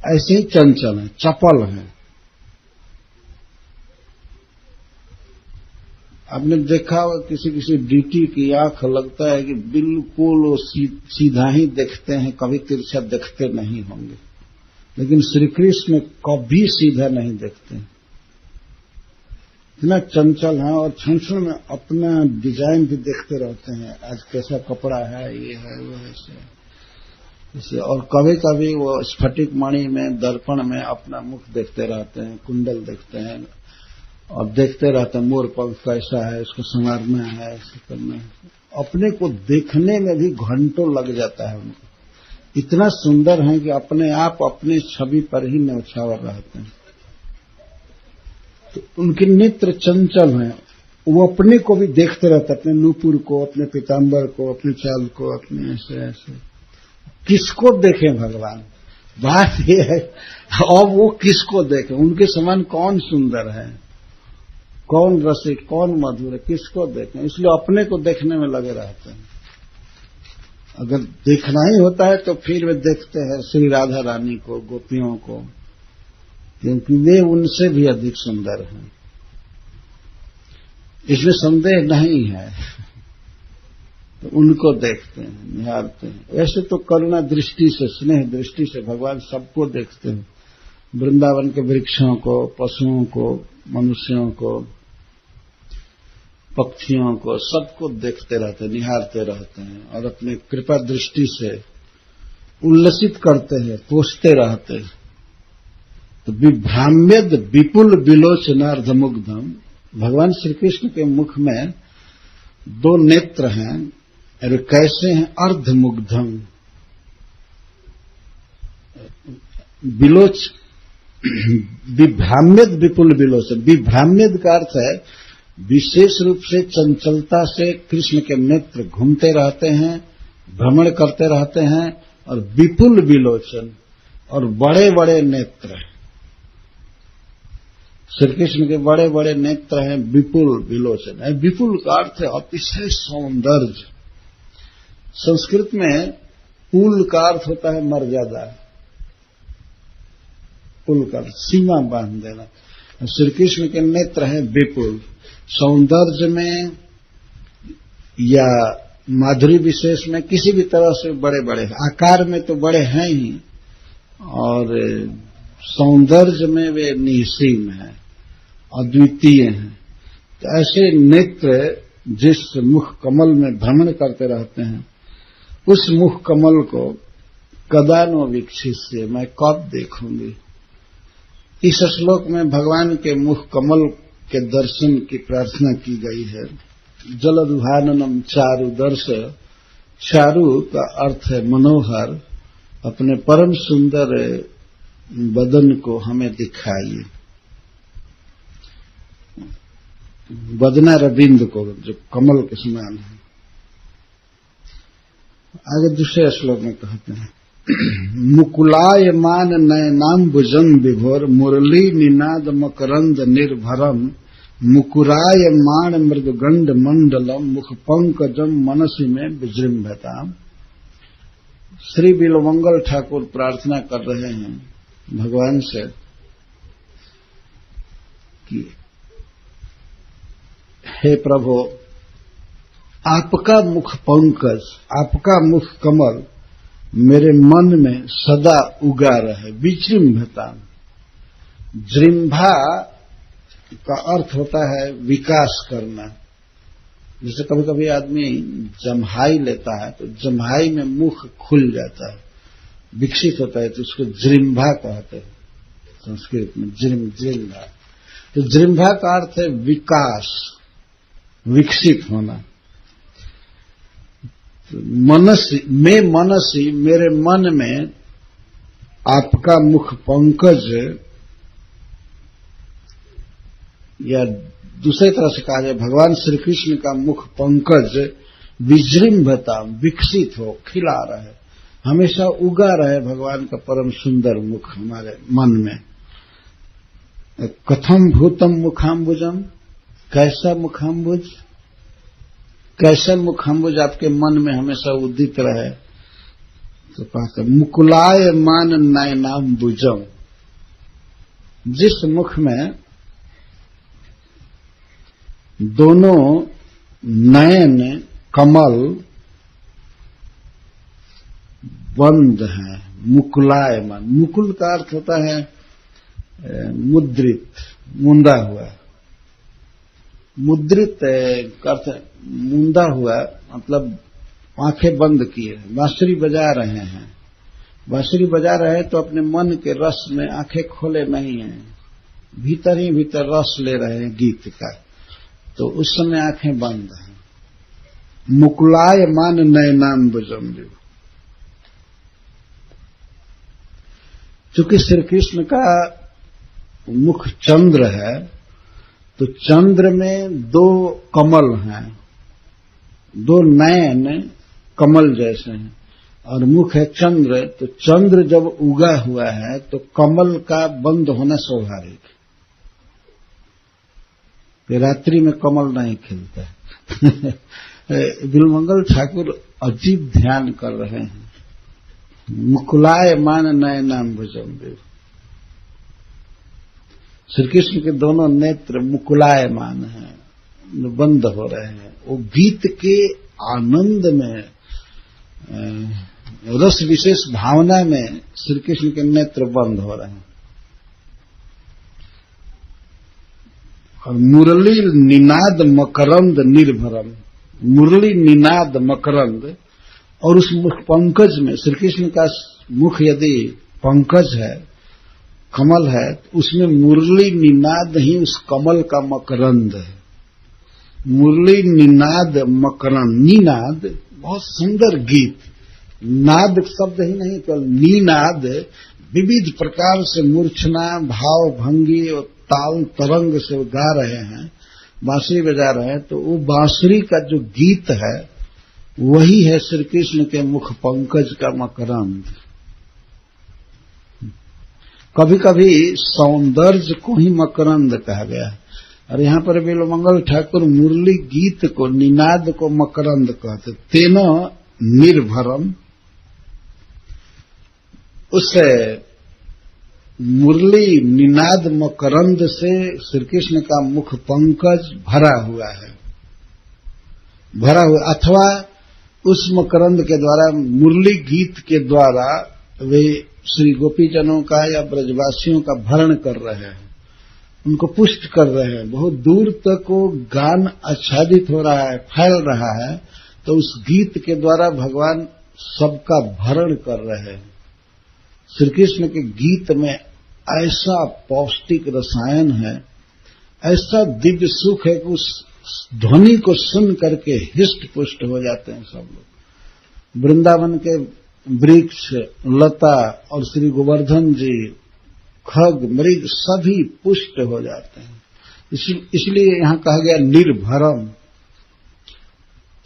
ऐसे ही चंचल हैं, चपल हैं। आपने देखा होगा किसी किसी डीटी की आंख लगता है कि बिल्कुल वो सीधा ही देखते हैं, कभी तिरछा देखते नहीं होंगे, लेकिन श्री कृष्ण कभी सीधा नहीं देखते, इतना चंचल है। और क्षण क्षण में अपना डिजाइन भी देखते रहते हैं, आज कैसा कपड़ा है, ये है वो है ऐसे। और कभी कभी वो स्फटिक मणि में दर्पण में अपना मुख देखते रहते हैं, कुंडल देखते हैं और देखते रहते हैं मोर पंख कैसा है, इसको संवारना है, ऐसे करना है। अपने को देखने में भी घंटों लग जाता है उनको, इतना सुंदर है कि अपने आप अपने छवि पर ही न्यौछावर रहते हैं। तो उनके नेत्र चंचल हैं, वो अपने को भी देखते रहते, अपने नूपुर को, अपने पीताम्बर को, अपने चाल को, अपने ऐसे ऐसे। किसको देखें भगवान, बात ये है। अब वो किसको देखें, उनके समान कौन सुंदर है, कौन रसिक, कौन मधुर है, किसको देखें। इसलिए अपने को देखने में लगे रहते हैं। अगर देखना ही होता है तो फिर वे देखते हैं श्री राधा रानी को, गोपियों को, क्योंकि वे उनसे भी अधिक सुंदर हैं, इसमें संदेह नहीं है। तो उनको देखते हैं, निहारते हैं। ऐसे तो करुणा दृष्टि से, स्नेह दृष्टि से भगवान सबको देखते हैं। वृंदावन के वृक्षों को, पशुओं को, मनुष्यों को, पक्षियों को, सबको देखते रहते हैं, निहारते रहते हैं और अपने कृपा दृष्टि से उल्लसित करते हैं, पोषते रहते हैं। तो विभ्राम्यद विपुल विलोचनार्धमुग्धम, भगवान श्री कृष्ण के मुख में दो नेत्र हैं और कैसे हैं? अर्धमुग्धम, विलोच, विभ्राम्यद विपुल विलोचन। विभ्राम्यद का अर्थ है विशेष रूप से चंचलता से कृष्ण के नेत्र घूमते रहते हैं, भ्रमण करते रहते हैं। और विपुल विलोचन, और बड़े बड़े नेत्र, श्री कृष्ण के बड़े बड़े नेत्र हैं, विपुल विलोचन है। विपुल का अर्थ है अतिशय सौंदर्य। संस्कृत में पुल का अर्थ होता है मर्यादा, पुल का सीमा बांध देना। श्री कृष्ण के नेत्र हैं विपुल, सौंदर्य में या माधुरी विशेष में किसी भी तरह से बड़े बड़े, आकार में तो बड़े हैं ही और सौंदर्य में वे निसीम हैं, अद्वितीय हैं। तो ऐसे नेत्र जिस मुख कमल में भ्रमण करते रहते हैं, उस मुख कमल को कदानो वीक्षित से, मैं कब देखूंगी। इस श्लोक में भगवान के मुख कमल के दर्शन की प्रार्थना की गई है। जलदुहाननम चारु दर्श, चारु का अर्थ है मनोहर, अपने परम सुंदर बदन को हमें दिखाइए। बदना रविंद को, जो कमल के समान है। आगे दूसरे श्लोक में कहते हैं मुकुलायमान नयनाम्बुजं विभोर मुरली निनाद मकरंद निर्भरम मुकुरायमान मृदुगंड मंडलम मुख पंकजम मनसी में विजृंभताम। श्री बिल्वमंगल ठाकुर प्रार्थना कर रहे हैं भगवान से कि हे प्रभु, आपका मुख पंकज, आपका मुख कमल मेरे मन में सदा उगा रहे। विजृंभता, जृंभा का अर्थ होता है विकास करना। जैसे कभी कभी आदमी जम्हाई लेता है तो जम्हाई में मुख खुल जाता है, विकसित होता है, तो उसको जृंभा कहते हैं संस्कृत में, जृंभा। तो जृंभा का अर्थ है विकास, विकसित होना। मनसी में, मनसी मेरे मन में आपका मुख पंकज, या दूसरे तरह से कहा जाए भगवान श्री कृष्ण का मुख पंकज विजृंभता, विकसित हो, खिला रहे, हमेशा उगा रहे भगवान का परम सुंदर मुख हमारे मन में। कथम भूतम मुखाम्बुजम, कैसा मुखाम्बुज, कैसा मुखाम्बुज आपके मन में हमेशा उदित रहे। तो कहते मुकुलाय मान नयनाम्बुजम, जिस मुख में दोनों नयन कमल बंद हैं, मुकुलायमान। मुकुल का अर्थ होता है मुद्रित, मुंदा हुआ। मुद्रित का अर्थ मुंदा हुआ मतलब आंखें बंद किए, बांसुरी बजा रहे हैं। बांसुरी बजा रहे तो अपने मन के रस में आंखें खोले नहीं हैं, भीतर ही भीतर रस ले रहे हैं गीत का, तो उस समय आंखें बंद हैं। मुकुलायमान नयनाम्बुजम, चूंकि श्री कृष्ण का मुख चंद्र है, तो चंद्र में दो कमल हैं, दो नयन कमल जैसे हैं, और मुख है चंद्र। तो चंद्र जब उगा हुआ है तो कमल का बंद होना स्वाभाविक। रात्रि में कमल नहीं खिलता है। बिल्वमंगल ठाकुर अजीब ध्यान कर रहे हैं। मुकुलायमान नयनाम्बुजम, श्री कृष्ण के दोनों नेत्र मुकुलायमान हैं, बंद हो रहे हैं। वो गीत के आनंद में, रस विशेष भावना में श्री कृष्ण के नेत्र बंद हो रहे हैं। और मुरली निनाद मकरंद निर्भरम, मुरली निनाद मकरंद, और उस मुख पंकज में, श्री कृष्ण का मुख यदि पंकज है, कमल है, तो उसमें मुरली निनाद ही उस कमल का मकरंद है। मुरली निनाद मकरंद, निनाद बहुत सुंदर गीत, नाद शब्द ही नहीं केवल निनाद, विविध प्रकार से मूर्छना, भाव भंगी और ताल तरंग से गा रहे हैं, बांसुरी बजा रहे हैं। तो वो बांसुरी का जो गीत है वही है श्री कृष्ण के मुख पंकज का मकरंद। कभी कभी सौंदर्य को ही मकरंद कहा गया है, और यहाँ पर बिल्वमंगल ठाकुर मुरली गीत को, निनाद को मकरंद कहते। तेन निर्भरम, उससे मुरली निनाद मकरंद से श्री कृष्ण का मुख पंकज भरा हुआ है, भरा हुआ, अथवा उस मकरंद के द्वारा, मुरली गीत के द्वारा वे श्री गोपीजनों का या ब्रजवासियों का भरण कर रहे हैं, उनको पुष्ट कर रहे हैं। बहुत दूर तक वो गान आच्छादित हो रहा है, फैल रहा है, तो उस गीत के द्वारा भगवान सबका भरण कर रहे हैं। श्री कृष्ण के गीत में ऐसा पौष्टिक रसायन है, ऐसा दिव्य सुख है कि उस ध्वनि को सुन करके हिष्ट पुष्ट हो जाते हैं सब लोग। वृंदावन के वृक्ष, लता और श्री गोवर्धन जी, खग मृग सभी पुष्ट हो जाते हैं। इसलिए यहां कहा गया निर्भरम।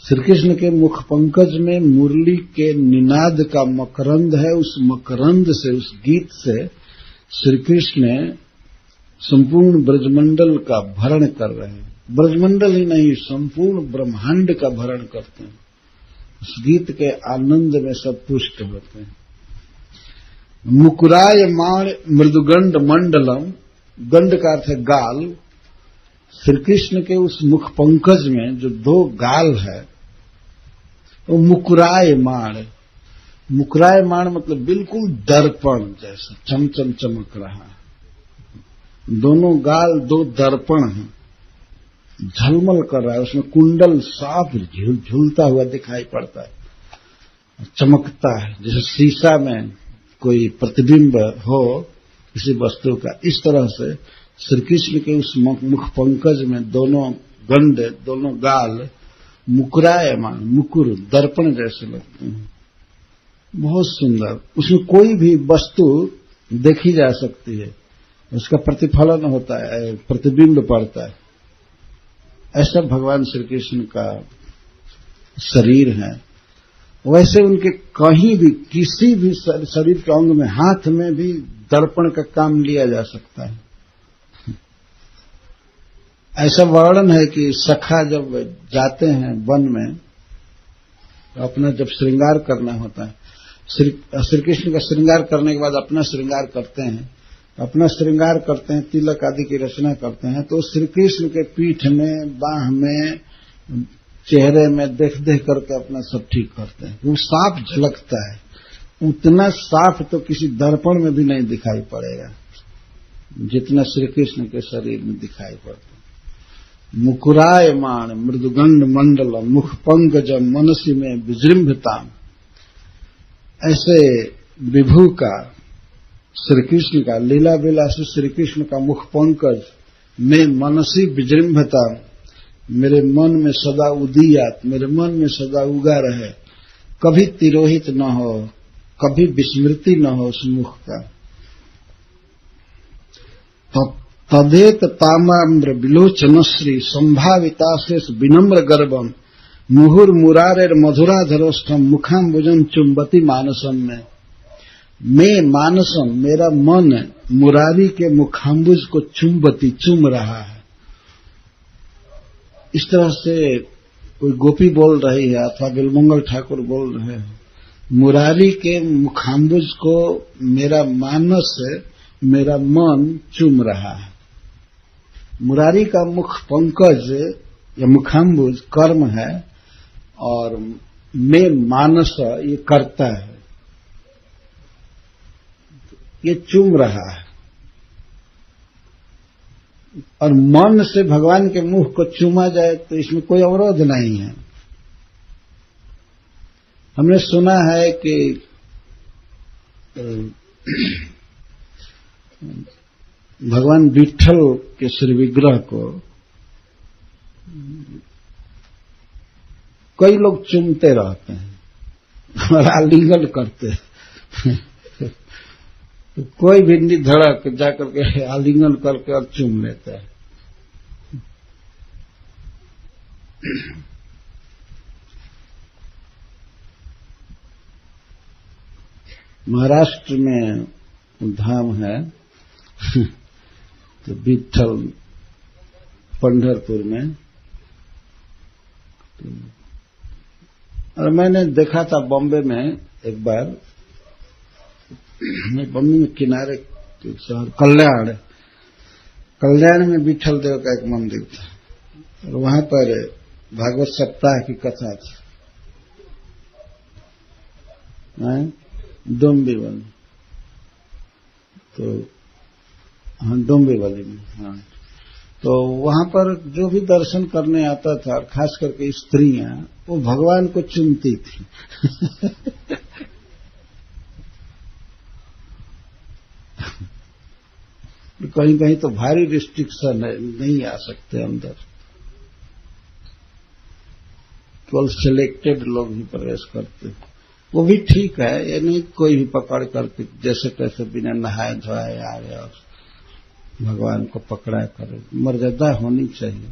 श्री कृष्ण के मुख पंकज में मुरली के निनाद का मकरंद है, उस मकरंद से, उस गीत से श्री कृष्ण संपूर्ण ब्रजमंडल का भरण कर रहे हैं। ब्रजमंडल ही नहीं, संपूर्ण ब्रह्मांड का भरण करते हैं। उस गीत के आनंद में सब पुष्ट होते हैं। मुकुरायमाण मृदुगंड मंडलम, गंड का अर्थ है गाल। श्री कृष्ण के उस मुख पंकज में जो दो गाल है वो मुकुरायमाण, मुकुरायमाण मतलब बिल्कुल दर्पण जैसा चमचम चमक रहा है। दोनों गाल दो दर्पण हैं, झलमल कर रहा है, उसमें कुंडल साफ झूलता हुआ दिखाई पड़ता है, चमकता है, जैसे शीशा में कोई प्रतिबिंब हो किसी वस्तु का। इस तरह से श्री कृष्ण के उस मुख पंकज में दोनों गंड, दोनों गाल मुकुरायमान, मुकुर दर्पण जैसे लगते हैं, बहुत सुंदर। उसमें कोई भी वस्तु देखी जा सकती है, उसका प्रतिफलन होता है, प्रतिबिंब पड़ता है। ऐसा भगवान श्री कृष्ण का शरीर है। वैसे उनके कहीं भी, किसी भी शरीर के अंग में, हाथ में भी दर्पण का काम लिया जा सकता है। ऐसा वर्णन है कि सखा जब जाते हैं वन में, तो अपना जब श्रृंगार करना होता है, श्री कृष्ण का श्रृंगार करने के बाद अपना श्रृंगार करते हैं, अपना श्रृंगार करते हैं, तिलक आदि की रचना करते हैं, तो श्री कृष्ण के पीठ में, बाह में, चेहरे में देख देख करके अपना सब ठीक करते हैं। वो साफ झलकता है, उतना साफ तो किसी दर्पण में भी नहीं दिखाई पड़ेगा जितना श्री कृष्ण के शरीर में दिखाई पड़ता है। मुकुरायमाण मृदुगंड मंडल मुख पंकज मनसी में विजृंभताम, ऐसे विभु का, श्री कृष्ण का, लीला विलासी श्री कृष्ण का मुख पंकज में मनसी विजृंभता, मेरे मन में सदा उदीयात, मेरे मन में सदा उगा रहे, कभी तिरोहित न हो, कभी विस्मृति न हो उस मुख का। तदेत ताम्र विलोचनश्री संभाविताशेष विनम्र गर्भम मुहुर मुरारेर मधुराधरोष्ठम मुखाम्बुजम चुंबती मानसम में। मैं मानसम, मेरा मन मुरारी के मुखाम्बुज को चुंबती, चुम रहा है। इस तरह से कोई गोपी बोल रही है अथवा बिल्वमंगल ठाकुर बोल रहे हैं, मुरारी के मुखाम्बुज को मेरा मानस, मेरा मन चुम रहा है। मुरारी का मुख पंकज या मुखाम्बुज कर्म है, और मैं मानस ये करता है, ये चूम रहा है, और मन से भगवान के मुख को चूमा जाए तो इसमें कोई अवरोध नहीं है। हमने सुना है कि भगवान विट्ठल के श्री विग्रह को कई लोग चूमते रहते हैं और आलिंगन करते हैं। तो कोई भी निधड़क जाकर के आलिंगन करके और चूम लेता है। महाराष्ट्र में धाम है तो विट्ठल पंढरपुर में, और मैंने देखा था बॉम्बे में एक बार, बॉम्बे में किनारे शहर कल्याण में विट्ठल देव का एक मंदिर था, और वहां पर भागवत सप्ताह की कथा थी डोंबिवली, तो हाँ डोंबिवली में, हाँ तो वहां पर जो भी दर्शन करने आता था, और खास करके स्त्रियां, वो भगवान को चूमती थी। कहीं कहीं तो भारी रिस्ट्रिक्शन है, नहीं आ सकते अंदर, केवल सिलेक्टेड लोग ही प्रवेश करते। वो भी ठीक है, ये नहीं कोई भी पकड़ करके जैसे तैसे बिना नहाए धोए आ रहे और भगवान को पकड़ा करे, मर्यादा होनी चाहिए।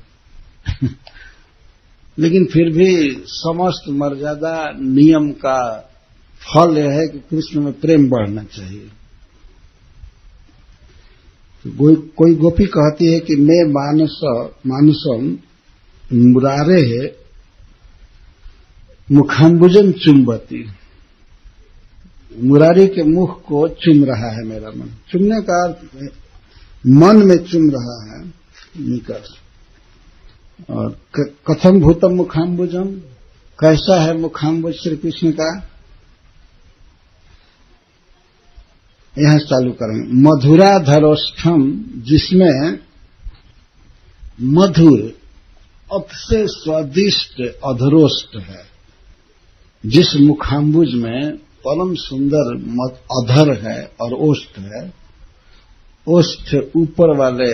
लेकिन फिर भी समस्त मर्यादा नियम का फल यह है कि कृष्ण में प्रेम बढ़ना चाहिए। तो कोई गोपी कहती है कि मैं मानसम मुरारे है मुखाम्बुजन चुंबती, मुरारी के मुख को चुम रहा है मेरा मन। चुमने का अर्थ मन में चुम रहा है निकट। और कथम भूतम मुखाम्बुजम, कैसा है मुखाम्बुज श्री कृष्ण का, यहां चालू करेंगे। मधुराधरोष्ठम, जिसमें मधुर अतिशय स्वादिष्ट अधरोष्ठ है, जिस मुखाम्बुज में परम सुंदर अधर है और ओष्ठ है। ओष्ठ ऊपर वाले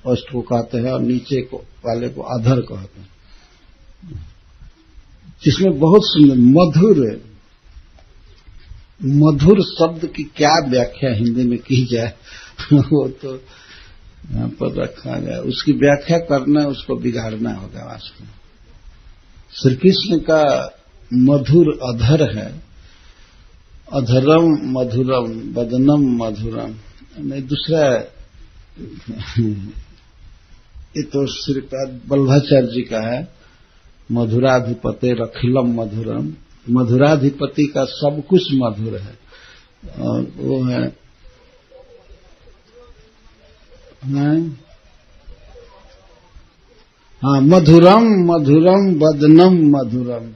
ओष्ठ को कहते हैं और नीचे को वाले को अधर कहते हैं, जिसमें बहुत सुंदर मधुर। मधुर शब्द की क्या व्याख्या हिंदी में की जाए वो तो यहां पर रखा गया, उसकी व्याख्या करना, उसको बिगाड़ना होगा वास्तव में। श्री कृष्ण का मधुर अधर है, अधरम मधुरम वदनम मधुरम। नहीं, दूसरा ये तो श्रीपाद वल्लभाचार्य जी का है, मधुराधिपते अखिलम मधुरम। मधुराधिपति का सब कुछ मधुर है, और वो है हाँ मधुरम मधुरम वदनम मधुरम।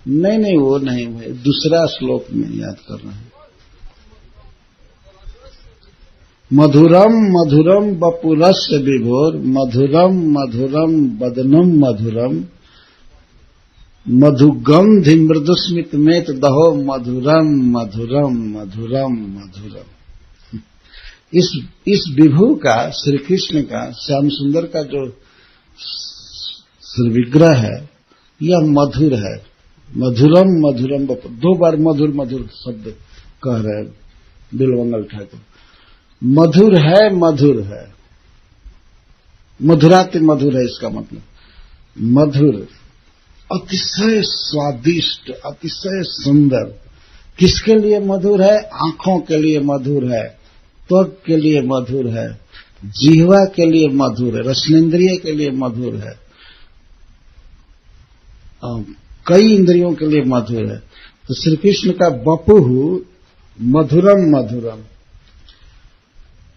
नहीं वो नहीं भाई, दूसरा श्लोक में याद कर रहे हैं। मधुरम मधुरम बपुरस्य विभोर, मधुरम मधुरम वदनम मधुरम, मधुगंधि मृदुस्मित मेत दहो, मधुरम मधुरम मधुरम मधुरम। इस विभु का, श्री कृष्ण का, श्याम सुंदर का जो श्री विग्रह है, यह मधुर है। मधुरम मधुरम बपुर, 2 बार मधुर मधुर शब्द कह रहे हैं बिलवंगल ठाकुर। मधुर है, मधुर है, मधुराति मधुर है, इसका मतलब मधुर, अतिशय स्वादिष्ट, अतिशय सुंदर। किसके लिए मधुर है? आंखों के लिए मधुर है, त्वक के लिए मधुर है, जिह्वा के लिए मधुर है, रसनेन्द्रिय के लिए मधुर है, कई इंद्रियों के लिए मधुर है। तो श्री कृष्ण का बपुहु मधुरम मधुरम,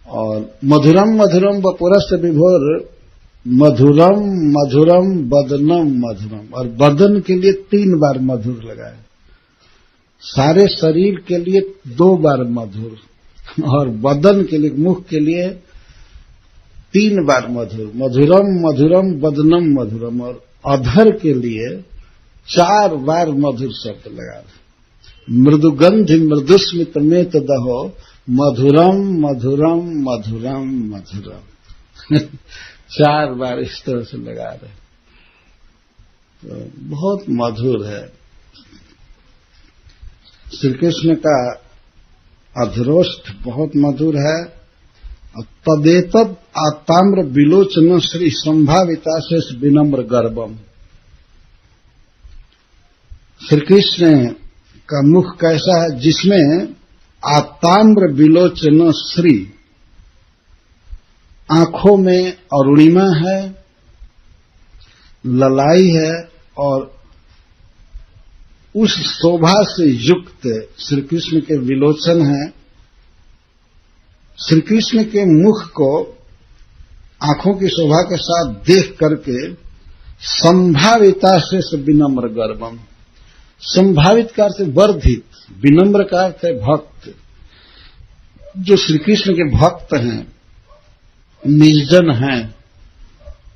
और मधुरम मधुरम बपुरस्य विभोर, मधुरम मधुरम बदनम मधुरम, और बदन के लिए 3 बार मधुर लगाए, सारे शरीर के लिए 2 बार मधुर, और बदन के लिए, मुख के लिए 3 बार मधुर। मधुरम मधुरम बदनम मधुरम, और अधर के लिए 4 बार मधुर शब्द लगा। मृदुगंधि मृदुस्मित में तो दहो, मधुरम मधुरम मधुरम मधुरम 4 बार इस तरह से लगा रहे, तो बहुत मधुर है। श्री कृष्ण का अधरोष्ठ बहुत मधुर है। तदेतद आताम्र विलोचन श्री संभाविता से विनम्र गर्भम। श्री कृष्ण का मुख कैसा है, जिसमें आताम्र विलोचन श्री, आंखों में अरुणिमा है, ललाई है, और उस शोभा से युक्त श्री कृष्ण के विलोचन है। श्री कृष्ण के मुख को आंखों की शोभा के साथ देख करके संभाविता से विनम्र गर्भम, संभावित का अर्थ वर्धित, विनम्र का अर्थ है भक्त। जो श्री कृष्ण के भक्त हैं, निर्जन हैं,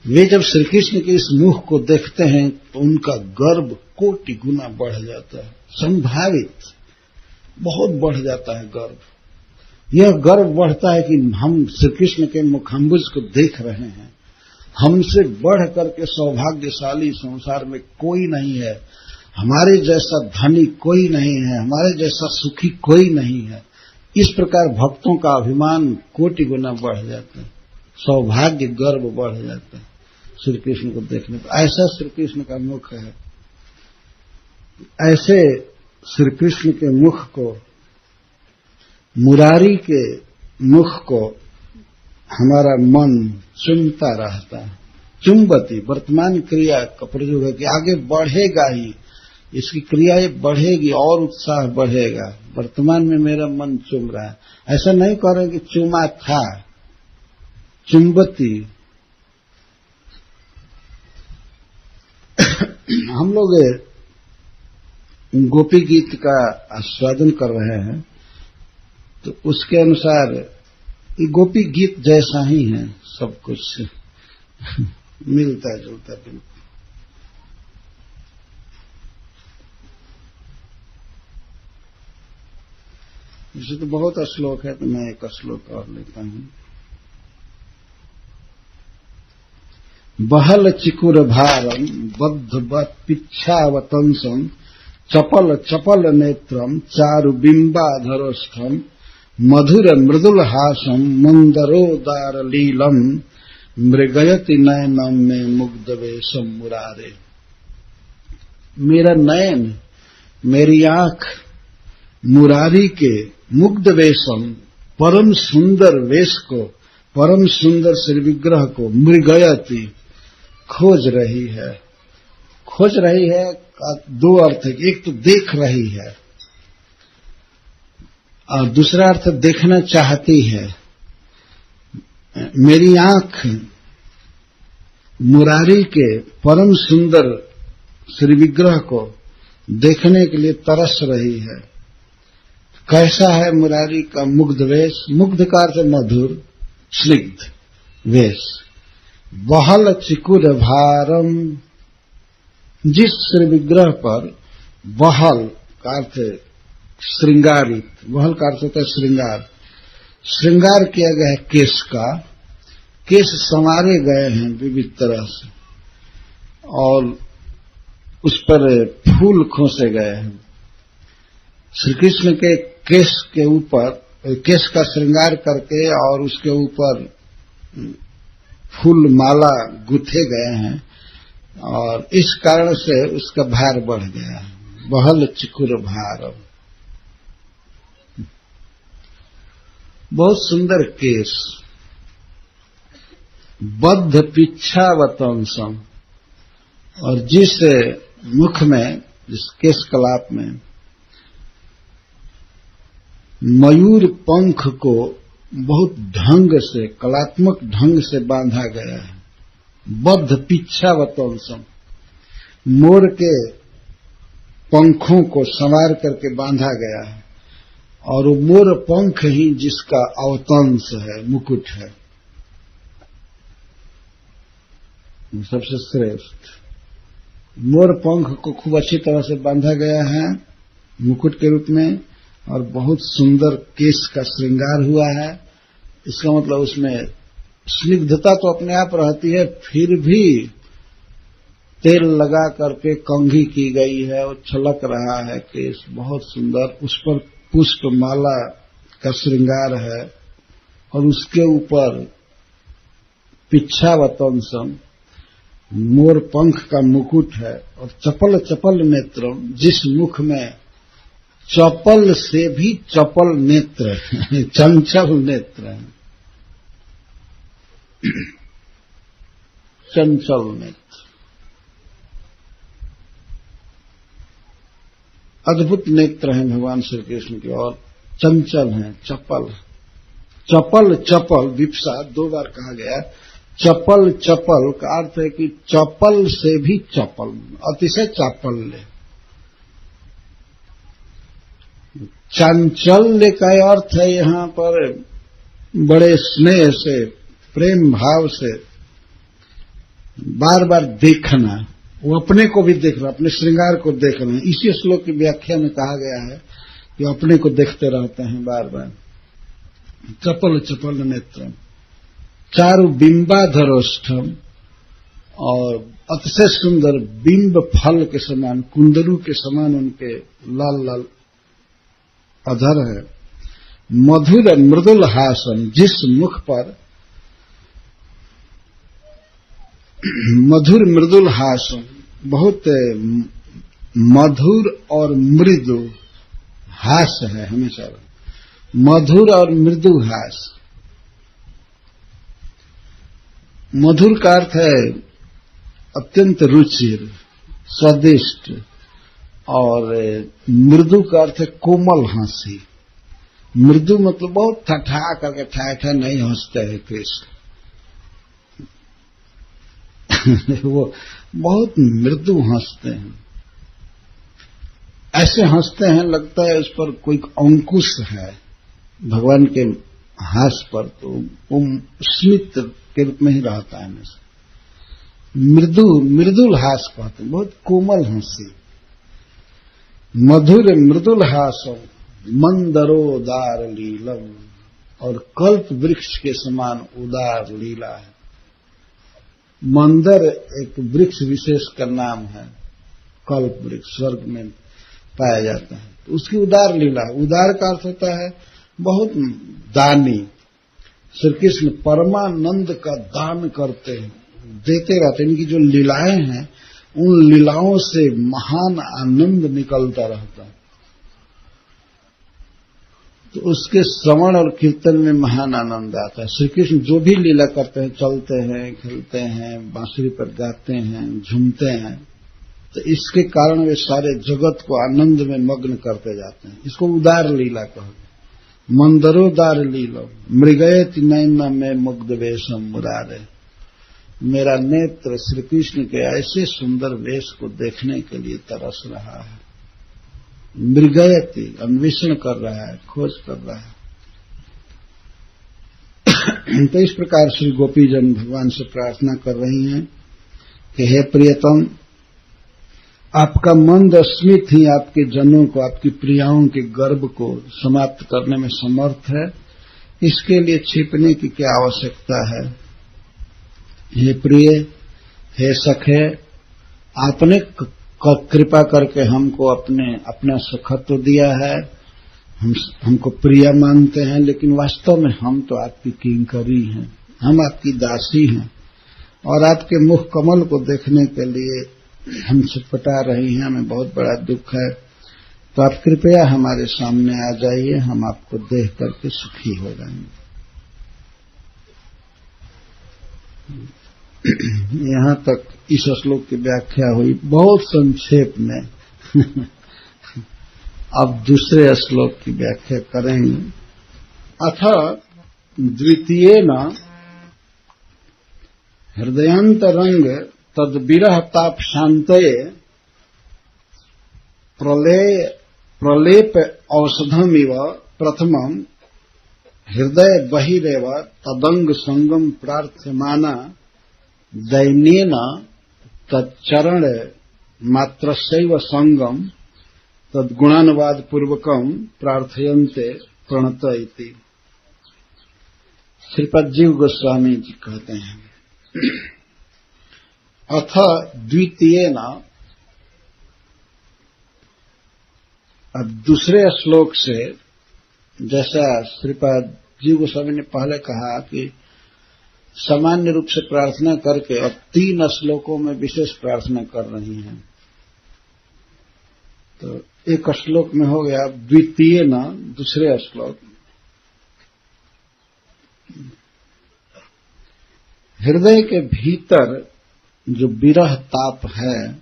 वे जब श्री कृष्ण के इस मुख को देखते हैं तो उनका गर्व कोटि गुना बढ़ जाता है। संभावित बहुत बढ़ जाता है गर्व। यह गर्व बढ़ता है कि हम श्री कृष्ण के मुखाम्बुज को देख रहे हैं, हमसे बढ़ करके सौभाग्यशाली संसार में कोई नहीं है, हमारे जैसा धनी कोई नहीं है, हमारे जैसा सुखी कोई नहीं है। इस प्रकार भक्तों का अभिमान कोटि गुना बढ़ जाता है, सौभाग्य गर्व बढ़ जाता है श्री कृष्ण को देखने पर। ऐसा श्री कृष्ण का मुख है। ऐसे श्री कृष्ण के मुख को, मुरारी के मुख को हमारा मन चुमता रहता है। चुंबती वर्तमान क्रिया का प्रयोग है कि आगे बढ़ेगा ही, इसकी क्रिया ये बढ़ेगी और उत्साह बढ़ेगा। वर्तमान में मेरा मन चुम रहा है, ऐसा नहीं कह रहे कि चुमा था। चुंबती हम लोग गोपी गीत का आस्वादन कर रहे हैं, तो उसके अनुसार ये गोपी गीत जैसा ही है, सब कुछ मिलता जुलता बिल्कुल। इसे तो बहुत श्लोक है, तो मैं एक श्लोक और लेता हूं। बहल चिकुर भारम बद्ध पिच्छावतंसम चपल चपल नेत्रम चारु बिंबाधरोष्ठम मधुर मृदुल हासम मंदरोदार लीलम मृगयति नयनम में मुग्ध वेशम मुरारे। मेरा नयन, मेरी आंख मुरारी के मुग्ध वेशम, परम सुंदर वेश को, परम सुंदर श्री विग्रह को मृगयति खोज रही है। खोज रही है का 2 अर्थ है। एक तो देख रही है और दूसरा अर्थ देखना चाहती है। मेरी आंख मुरारी के परम सुंदर श्री विग्रह को देखने के लिए तरस रही है। कैसा है मुरारी का मुग्ध वेश? मुग्ध का अर्थ मधुर, स्निग्ध वेश। बहल चिकुर भारम, जिस श्री विग्रह पर बहल का अर्थ श्रृंगारित, बहल का अर्थ होता है श्रृंगार, श्रृंगार किया गया है केश का, केश संवारे गए हैं विविध तरह से और उस पर फूल खोसे गए हैं। श्री कृष्ण के केश के ऊपर, केश का श्रृंगार करके और उसके ऊपर फूल माला गुथे गए हैं और इस कारण से उसका भार बढ़ गया है। बहल चिकुर भार, बहुत सुंदर केश। बद्ध पिच्छावतंसम, और जिस मुख में, जिस केश कलाप में मयूर पंख को बहुत ढंग से, कलात्मक ढंग से बांधा गया है। बद्ध पिच्छावतंसम, मोर के पंखों को संवार करके बांधा गया है, और वो मोर पंख ही जिसका अवतंस है, मुकुट है, सबसे श्रेष्ठ। मोर पंख को खूब अच्छी तरह से बांधा गया है मुकुट के रूप में, और बहुत सुंदर केश का श्रृंगार हुआ है। इसका मतलब उसमें स्निग्धता तो अपने आप रहती है, फिर भी तेल लगा करके कंघी की गई है और छलक रहा है केश, बहुत सुंदर। उस पर पुष्प माला का श्रृंगार है, और उसके ऊपर पिच्छावतंसम, मोर पंख का मुकुट है, और चपल चपल नेत्र, जिस मुख में चपल से भी चपल नेत्र चंचल नेत्र है, चंचल नेत्र, अद्भुत नेत्र हैं भगवान श्री कृष्ण के, और चंचल हैं, चपल। चपल चपल विप्सा 2 बार कहा गया। चपल चपल का अर्थ है कि चपल से भी चपल, अतिशय चापल्य। चांचल्य का अर्थ है यहां पर बड़े स्नेह से, प्रेम भाव से बार बार देखना, वो अपने को भी देख रहा, अपने श्रृंगार को देख रहे हैं। इसी श्लोक की व्याख्या में कहा गया है कि अपने को देखते रहते हैं बार बार। चपल चपल नेत्र, चारु बिंबाधरोष्ठम, और अतिशय सुंदर बिंब फल के समान, कुंदरू के समान उनके लाल लाल अधर है। मधुर मृदुल हासन, जिस मुख पर मधुर मृदुल हासन, बहुत मधुर और मृदु हास है हमेशा, मधुर और मृदु हास। मधुर का अर्थ है अत्यंत रुचिर, स्वादिष्ट, और मृदु का अर्थ है कोमल हंसी। मृदु मतलब बहुत ठठा करके ठा नहीं हंसते हैं कृष्ण वो बहुत मृदु हंसते हैं, ऐसे हंसते हैं लगता है उस पर कोई अंकुश है भगवान के हास पर, तो वो स्मित के रूप में ही रहता है हमेशा। मृदुल हास कहते हैं, बहुत कोमल हंसी। मधुर मृदुल हासम मंदरोदार लीलम, और कल्प वृक्ष के समान उदार लीला है। मंदर एक वृक्ष विशेष का नाम है, कल्प वृक्ष स्वर्ग में पाया जाता है, तो उसकी उदार लीला। उदार का अर्थ होता है बहुत दानी। श्री कृष्ण परमानंद का दान करते हैं, देते रहते हैं। इनकी जो लीलाएं हैं, उन लीलाओं से महान आनंद निकलता रहता है, तो उसके श्रवण और कीर्तन में महान आनंद आता है। श्री कृष्ण जो भी लीला करते हैं, चलते हैं, खेलते हैं, बांसुरी पर गाते हैं, झूमते हैं, तो इसके कारण वे सारे जगत को आनंद में मग्न करते जाते हैं। इसको उदार लीला कहते हैं। मंदरोदार लीला मृगयति नैना में मुग्ध वेशम मुरारे, मेरा नेत्र श्री कृष्ण के ऐसे सुंदर वेश को देखने के लिए तरस रहा है। मृगयति अन्वेषण कर रहा है, खोज कर रहा है। तो इस प्रकार श्री गोपीजन भगवान से प्रार्थना कर रही हैं कि हे प्रियतम, आपका मंद स्मित ही आपके जनों को, आपकी प्रियाओं के गर्भ को समाप्त करने में समर्थ है। इसके लिए छिपने की क्या आवश्यकता है। हे प्रिय, हे सखे, आपने कृपा करके हमको अपना सखत्व दिया है, हमको प्रिय मानते हैं, लेकिन वास्तव में हम तो आपकी किंकरी हैं, हम आपकी दासी हैं, और आपके मुख कमल को देखने के लिए हम छटपटा रही हैं, हमें बहुत बड़ा दुख है। तो आप कृपया हमारे सामने आ जाइए, हम आपको देख करके सुखी हो जाएंगे। यहां तक इस श्लोक की व्याख्या हुई बहुत संक्षेप में। अब दूसरे श्लोक की व्याख्या करेंगे। अथ द्वितीयेन हृदयांतरंग तद विरह ताप शांतये प्रलेप औषधमिव प्रथमम हृदय बहिरेव तदंग संगम प्रार्थ्यमाना दैन्येन तच्चरण मात्रस्यैव संगम तद्गुणानुवाद पूर्वकम प्रार्थयन्ते प्रणत इति। श्रीपद जीव गोस्वामी जी कहते हैं, अथ द्वितीयेन, अब दूसरे श्लोक से, जैसा श्रीपद जीव गोस्वामी ने पहले कहा कि सामान्य रूप से प्रार्थना करके अब 3 श्लोकों में विशेष प्रार्थना कर रही हैं, तो एक श्लोक में हो गया, द्वितीय न दूसरे श्लोक। हृदय के भीतर जो विरह ताप है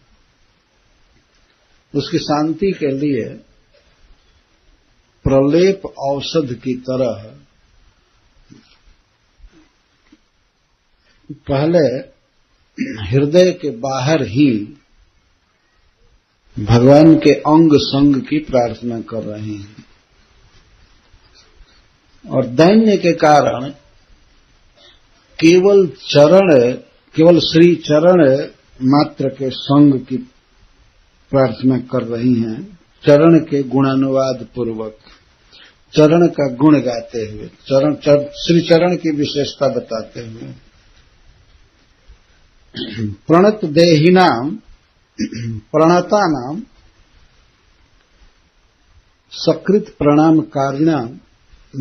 उसकी शांति के लिए प्रलेप औषध की तरह पहले हृदय के बाहर ही भगवान के अंग संग की प्रार्थना कर रहे हैं, और दैन्य के कारण केवल श्री चरण मात्र के संग की प्रार्थना कर रही हैं, चरण के गुणानुवाद पूर्वक, चरण का गुण गाते हुए, श्री चरण की विशेषता बताते हुए। प्रणत देहिनाम प्रणतानाम सकृत प्रणामकारिणाम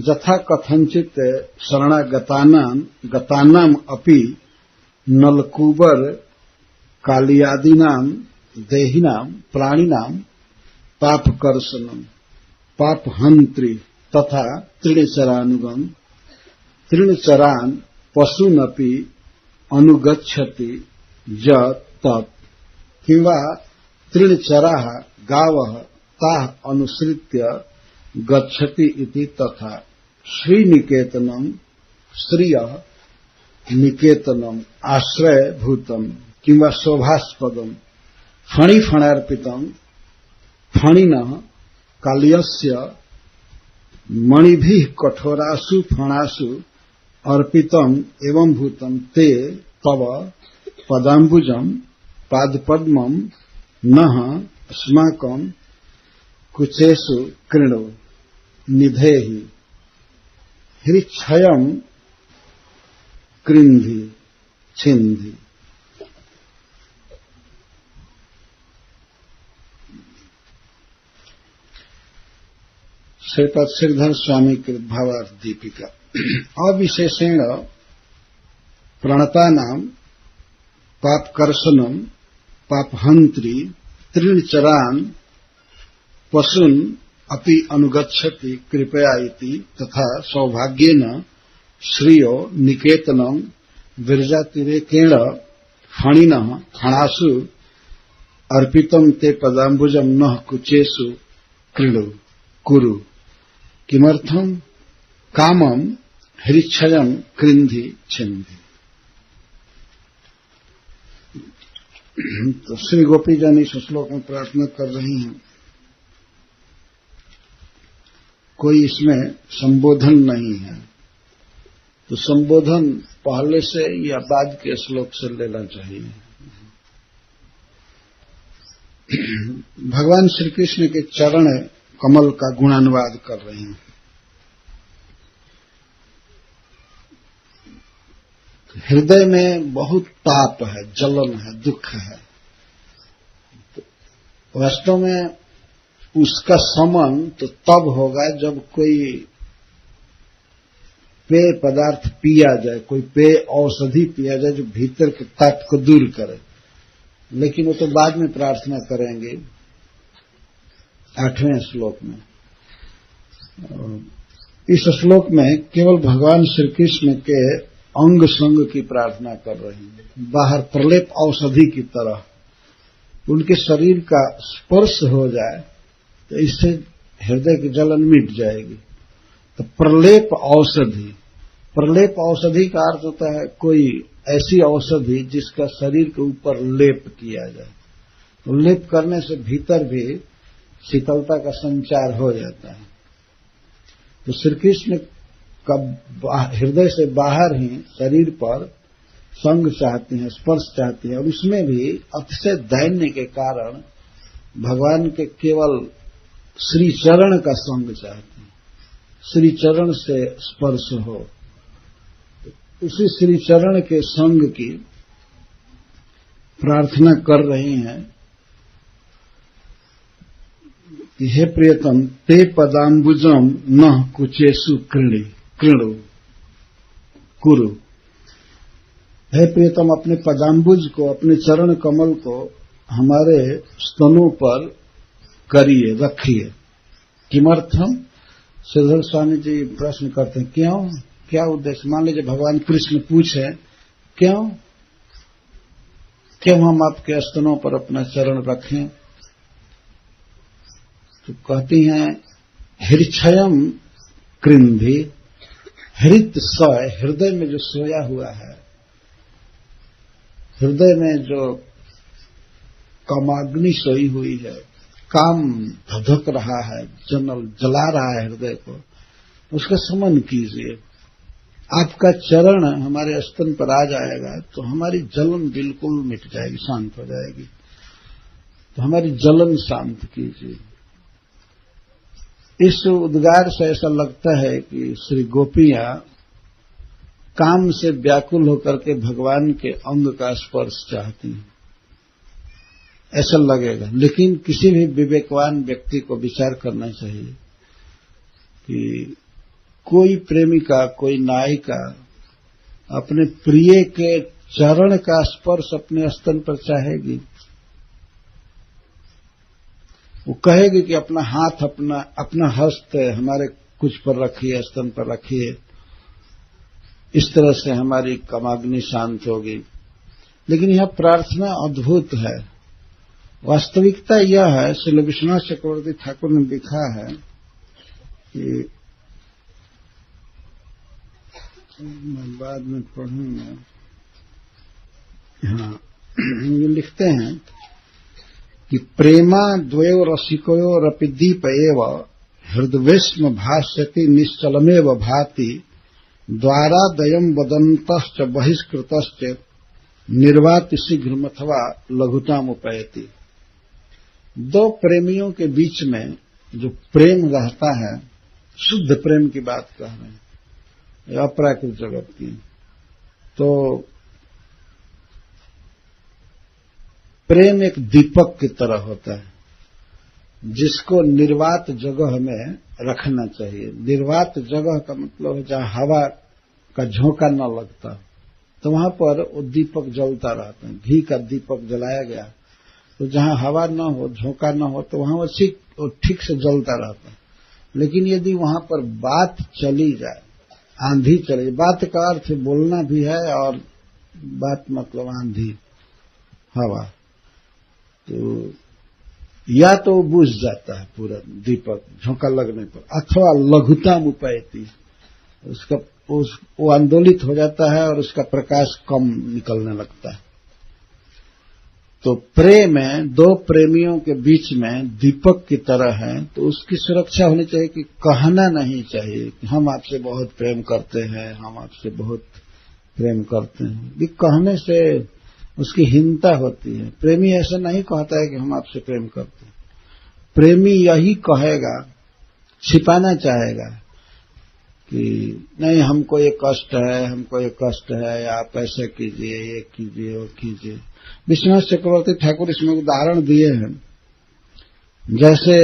यथा कथंचित शरणागतानाम अपि नलकूबर कालियादीनाम देहिनाम प्राणिनाम पापकर्षणम पापहंत्री तथा तृणचरानुगम तृणचरान पशुनपि अनुगच्छति य तत् किंवा तृणचराः गावः ताः अनुसृत्य गच्छति इति तथा श्रीनिकेतनम श्रियः निकेतनम आश्रयभूतम किंवा शोभास्पदम फणिफणार्पितम फणिनः काल्यस्य मणिभिः कठोरासु फणासु अर्पितम एवं भूतम ते तव पदाम्बुजम पादपद्मम नः अस्माकं कुचेषु कृणु निधेहि हृच्छयं कृन्धि छिन्धि। श्रीपद श्रीधर स्वामी के भावार्थ दीपिका। अविशेषेण प्रणतानाम पापकर्षणम पापहंत्री तृणचरान पशुन अपि अनुगच्छति कृपया इति तथा सौभाग्येन श्रियो निकेतनम विरजातिरेकेण फणिनः फणासु अर्पितम ते पदाम्बुजम नः कुचेषु कृणु कुरु किमर्थम कामम हृच्छयम कृन्धि छिन्धि। तो श्री गोपी जन इस श्लोक में प्रार्थना कर रही हैं, कोई इसमें संबोधन नहीं है, तो संबोधन पहले से या बाद के श्लोक से लेना चाहिए। भगवान श्री कृष्ण के चरण कमल का गुणानुवाद कर रही हैं। हृदय में बहुत ताप है, जलन है, दुख है। वास्तव में उसका शमन तो तब होगा जब कोई पेय पदार्थ पिया जाए, कोई पेय औषधि पिया जाए जो भीतर के ताप को दूर करे। लेकिन वो तो बाद में प्रार्थना करेंगे 8वें श्लोक में। इस श्लोक में केवल भगवान श्री कृष्ण के अंग संग की प्रार्थना कर रही है, बाहर प्रलेप औषधि की तरह उनके शरीर का स्पर्श हो जाए तो इससे हृदय की जलन मिट जाएगी। तो प्रलेप औषधि प्रलेप औषधि का अर्थ होता है कोई ऐसी औषधि जिसका शरीर के ऊपर लेप किया जाए। तो लेप करने से भीतर भी शीतलता का संचार हो जाता है। तो श्री कृष्ण का हृदय से बाहर ही शरीर पर संग चाहती हैं, स्पर्श चाहती हैं, और उसमें भी अतिशय दैन्य के कारण भगवान के केवल श्री चरण का संग चाहती हैं, श्री चरण से स्पर्श हो। उसी श्री चरण के संग की प्रार्थना कर रही हैं कि हे प्रियतम ते पदाम्बुजम न कुचेषु कृणु कुरु। हे प्रियतम अपने पदाम्बुज को, अपने चरण कमल को हमारे स्तनों पर करिए, रखिए। किमर्थम? श्रीधर स्वामी जी प्रश्न करते हैं, क्यों, क्या उद्देश्य? मान लीजिए भगवान कृष्ण पूछे क्यों हम आपके स्तनों पर अपना चरण रखें? तो कहती हैं हृच्छयम कृंधि, हृत सय, हृदय में जो सोया हुआ है, हृदय में जो कामाग्नि सोई हुई है, काम धधक रहा है, जला रहा है हृदय को, उसका समन कीजिए। आपका चरण हमारे स्तन पर आ जाएगा तो हमारी जलन बिल्कुल मिट जाएगी, शांत हो जाएगी। तो हमारी जलन शांत कीजिए। इस उद्गार से ऐसा लगता है कि श्री गोपियां काम से व्याकुल होकर के भगवान के अंग का स्पर्श चाहती हैं, ऐसा लगेगा। लेकिन किसी भी विवेकवान व्यक्ति को विचार करना चाहिए कि कोई प्रेमिका, कोई नायिका अपने प्रिय के चरण का स्पर्श अपने स्तन पर चाहेगी? वो कहेगी कि अपना हाथ, अपना हस्त हमारे कुछ पर रखिए, स्तन पर रखिए, इस तरह से हमारी कामाग्नि शांत होगी। लेकिन यह प्रार्थना अद्भुत है। वास्तविकता यह है, श्री विश्वनाथ चक्रवर्ती ठाकुर ने लिखा है कि मैं बाद में पढ़ूंगा। हाँ, ये लिखते हैं कि प्रेमा द्वयो रसिकयोरपि दीप एव हृदवेश्म भाष्यति निश्चलमेव भाति द्वारादयम् वदन्तश्च बहिष्कृतश्च निर्वाति शीघ्रम अथवा लघुताम उपैति। दो प्रेमियों के बीच में जो प्रेम रहता है, शुद्ध प्रेम की बात कह रहे हैं, अपराकृत जगत की, तो प्रेम एक दीपक की तरह होता है जिसको निर्वात जगह में रखना चाहिए। निर्वात जगह का मतलब है जहां हवा का झोंका न लगता, तो वहां पर वो दीपक जलता रहता है। घी का दीपक जलाया गया तो जहां हवा न हो, झोंका न हो, तो वहां वो ठीक से जलता रहता है। लेकिन यदि वहां पर बात चली जाए, आंधी चले, बात का अर्थ बोलना भी है और बात मतलब आंधी, हवा, तो या तो बुझ जाता है पूरा दीपक झोंका लगने पर, अथवा लघुताम उपैति, वो आंदोलित हो जाता है और उसका प्रकाश कम निकलने लगता है। तो प्रेम में दो प्रेमियों के बीच में दीपक की तरह है, तो उसकी सुरक्षा होनी चाहिए कि कहना नहीं चाहिए कि हम आपसे बहुत प्रेम करते हैं, हम आपसे बहुत प्रेम करते हैं। ये कहने से उसकी हीनता होती है। प्रेमी ऐसा नहीं कहता है कि हम आपसे प्रेम करते हैं। प्रेमी यही कहेगा, छिपाना चाहेगा कि नहीं, हमको ये कष्ट है, हमको ये कष्ट है, आप ऐसा कीजिए, ये कीजिए, वो कीजिए। विश्वनाथ चक्रवर्ती ठाकुर इसमें उदाहरण दिए हैं, जैसे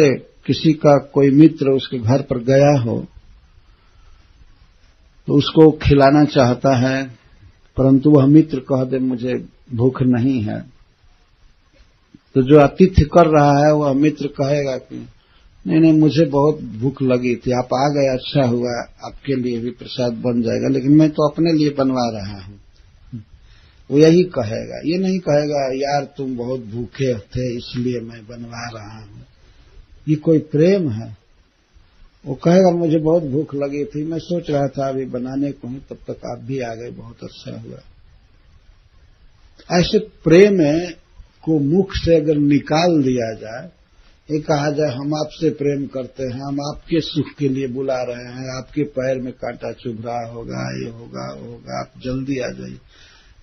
किसी का कोई मित्र उसके घर पर गया हो तो उसको खिलाना चाहता है, परंतु वह मित्र कह दे मुझे भूख नहीं है, तो जो आतिथ्य कर रहा है वह मित्र कहेगा कि नहीं, मुझे बहुत भूख लगी थी, आप आ गए, अच्छा हुआ, आपके लिए भी प्रसाद बन जाएगा, लेकिन मैं तो अपने लिए बनवा रहा हूं। वो यही कहेगा, ये नहीं कहेगा यार तुम बहुत भूखे थे इसलिए मैं बनवा रहा हूं। ये कोई प्रेम है? वो कहेगा मुझे बहुत भूख लगी थी, मैं सोच रहा था अभी बनाने को ही, तब तक आप भी आ गए, बहुत अच्छा हुआ। ऐसे प्रेम को मुख से अगर निकाल दिया जाए, ये कहा जाए हम आपसे प्रेम करते हैं, हम आपके सुख के लिए बुला रहे हैं, आपके पैर में कांटा चुभ रहा होगा, ये होगा वो होगा, आप जल्दी आ जाइए,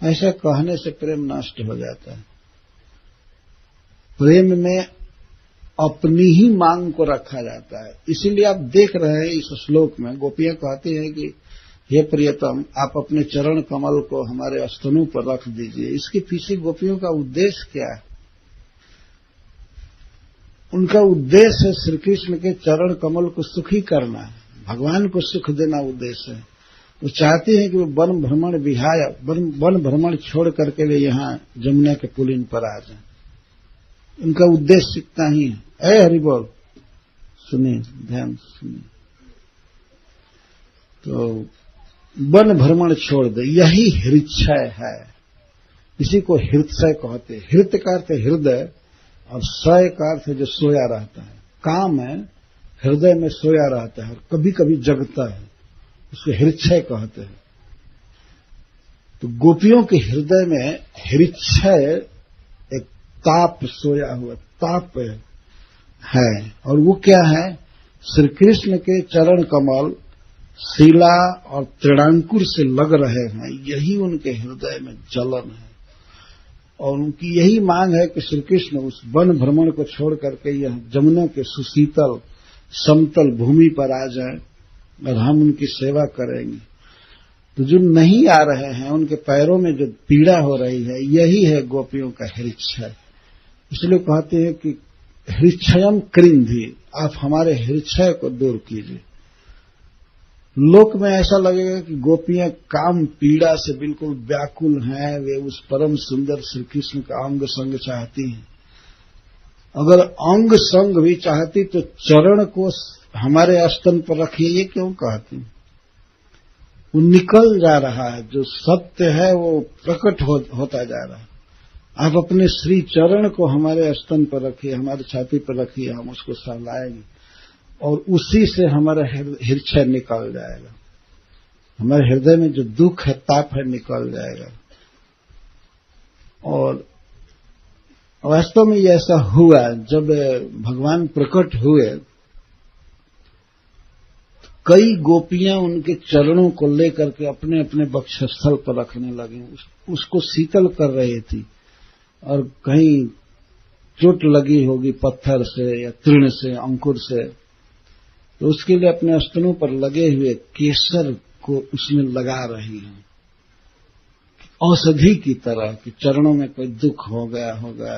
ऐसा कहने से प्रेम नष्ट हो जाता है। प्रेम में अपनी ही मांग को रखा जाता है। इसीलिए आप देख रहे हैं इस श्लोक में गोपियां कहती हैं कि हे प्रियतम, आप अपने चरण कमल को हमारे स्तनों पर रख दीजिए। इसके पीछे गोपियों का उद्देश्य क्या है? उनका उद्देश्य है श्री कृष्ण के चरण कमल को सुखी करना है, भगवान को सुख देना उद्देश्य है। वो चाहते हैं कि वो वन भ्रमण विहाय, वन भ्रमण छोड़ करके वे यहाँ जमुना के पुलिन पर आ जाए। उनका उद्देश्य इतना ही है। ऐ हरि बोल, सुनिए, ध्यान सुनिए। तो वन भ्रमण छोड़ दे, यही हृच्छय है। इसी को हृदय कहते हैं। हृत का अर्थ हृदय और सय का अर्थ जो सोया रहता है। काम है हृदय में सोया रहता है और कभी कभी जगता है, उसको हृच्छय कहते हैं। तो गोपियों के हृदय में हृच्छय एक ताप सोया हुआ ताप है। और वो क्या है? श्री कृष्ण के चरण कमल शिला और तृणांकुर से लग रहे हैं, यही उनके हृदय में जलन है। और उनकी यही मांग है कि श्री कृष्ण उस वन भ्रमण को छोड़ करके यह जमुना के सुशीतल समतल भूमि पर आ जाए और हम उनकी सेवा करेंगे। तो जो नहीं आ रहे हैं, उनके पैरों में जो पीड़ा हो रही है, यही है गोपियों का हृच्छय। इसलिए कहते हैं कि हृच्छयम कृंधि, आप हमारे हृच्छय को दूर कीजिए। लोक में ऐसा लगेगा कि गोपियां काम पीड़ा से बिल्कुल व्याकुल हैं, वे उस परम सुंदर श्री कृष्ण का अंग संग चाहती हैं। अगर अंग संग भी चाहती तो चरण को हमारे स्तन पर रखिए, ये क्यों कहती? वो निकल जा रहा है, जो सत्य है वो प्रकट होता जा रहा है। आप अपने श्री चरण को हमारे स्तन पर रखिए, हमारी छाती पर रखिए, हम उसको सहलाएंगे और उसी से हमारा हृदय निकल जाएगा। हमारे हृदय में जो दुख है, ताप है, निकल जाएगा। और वास्तव में ये ऐसा हुआ, जब भगवान प्रकट हुए, कई गोपियां उनके चरणों को लेकर के अपने अपने वक्षस्थल पर रखने लगी, उसको शीतल कर रही थी। और कहीं चोट लगी होगी पत्थर से या तृण से, अंकुर से, तो उसके लिए अपने स्तनों पर लगे हुए केसर को उसमें लगा रही हैं, औषधि की तरह कि चरणों में कोई दुख हो गया होगा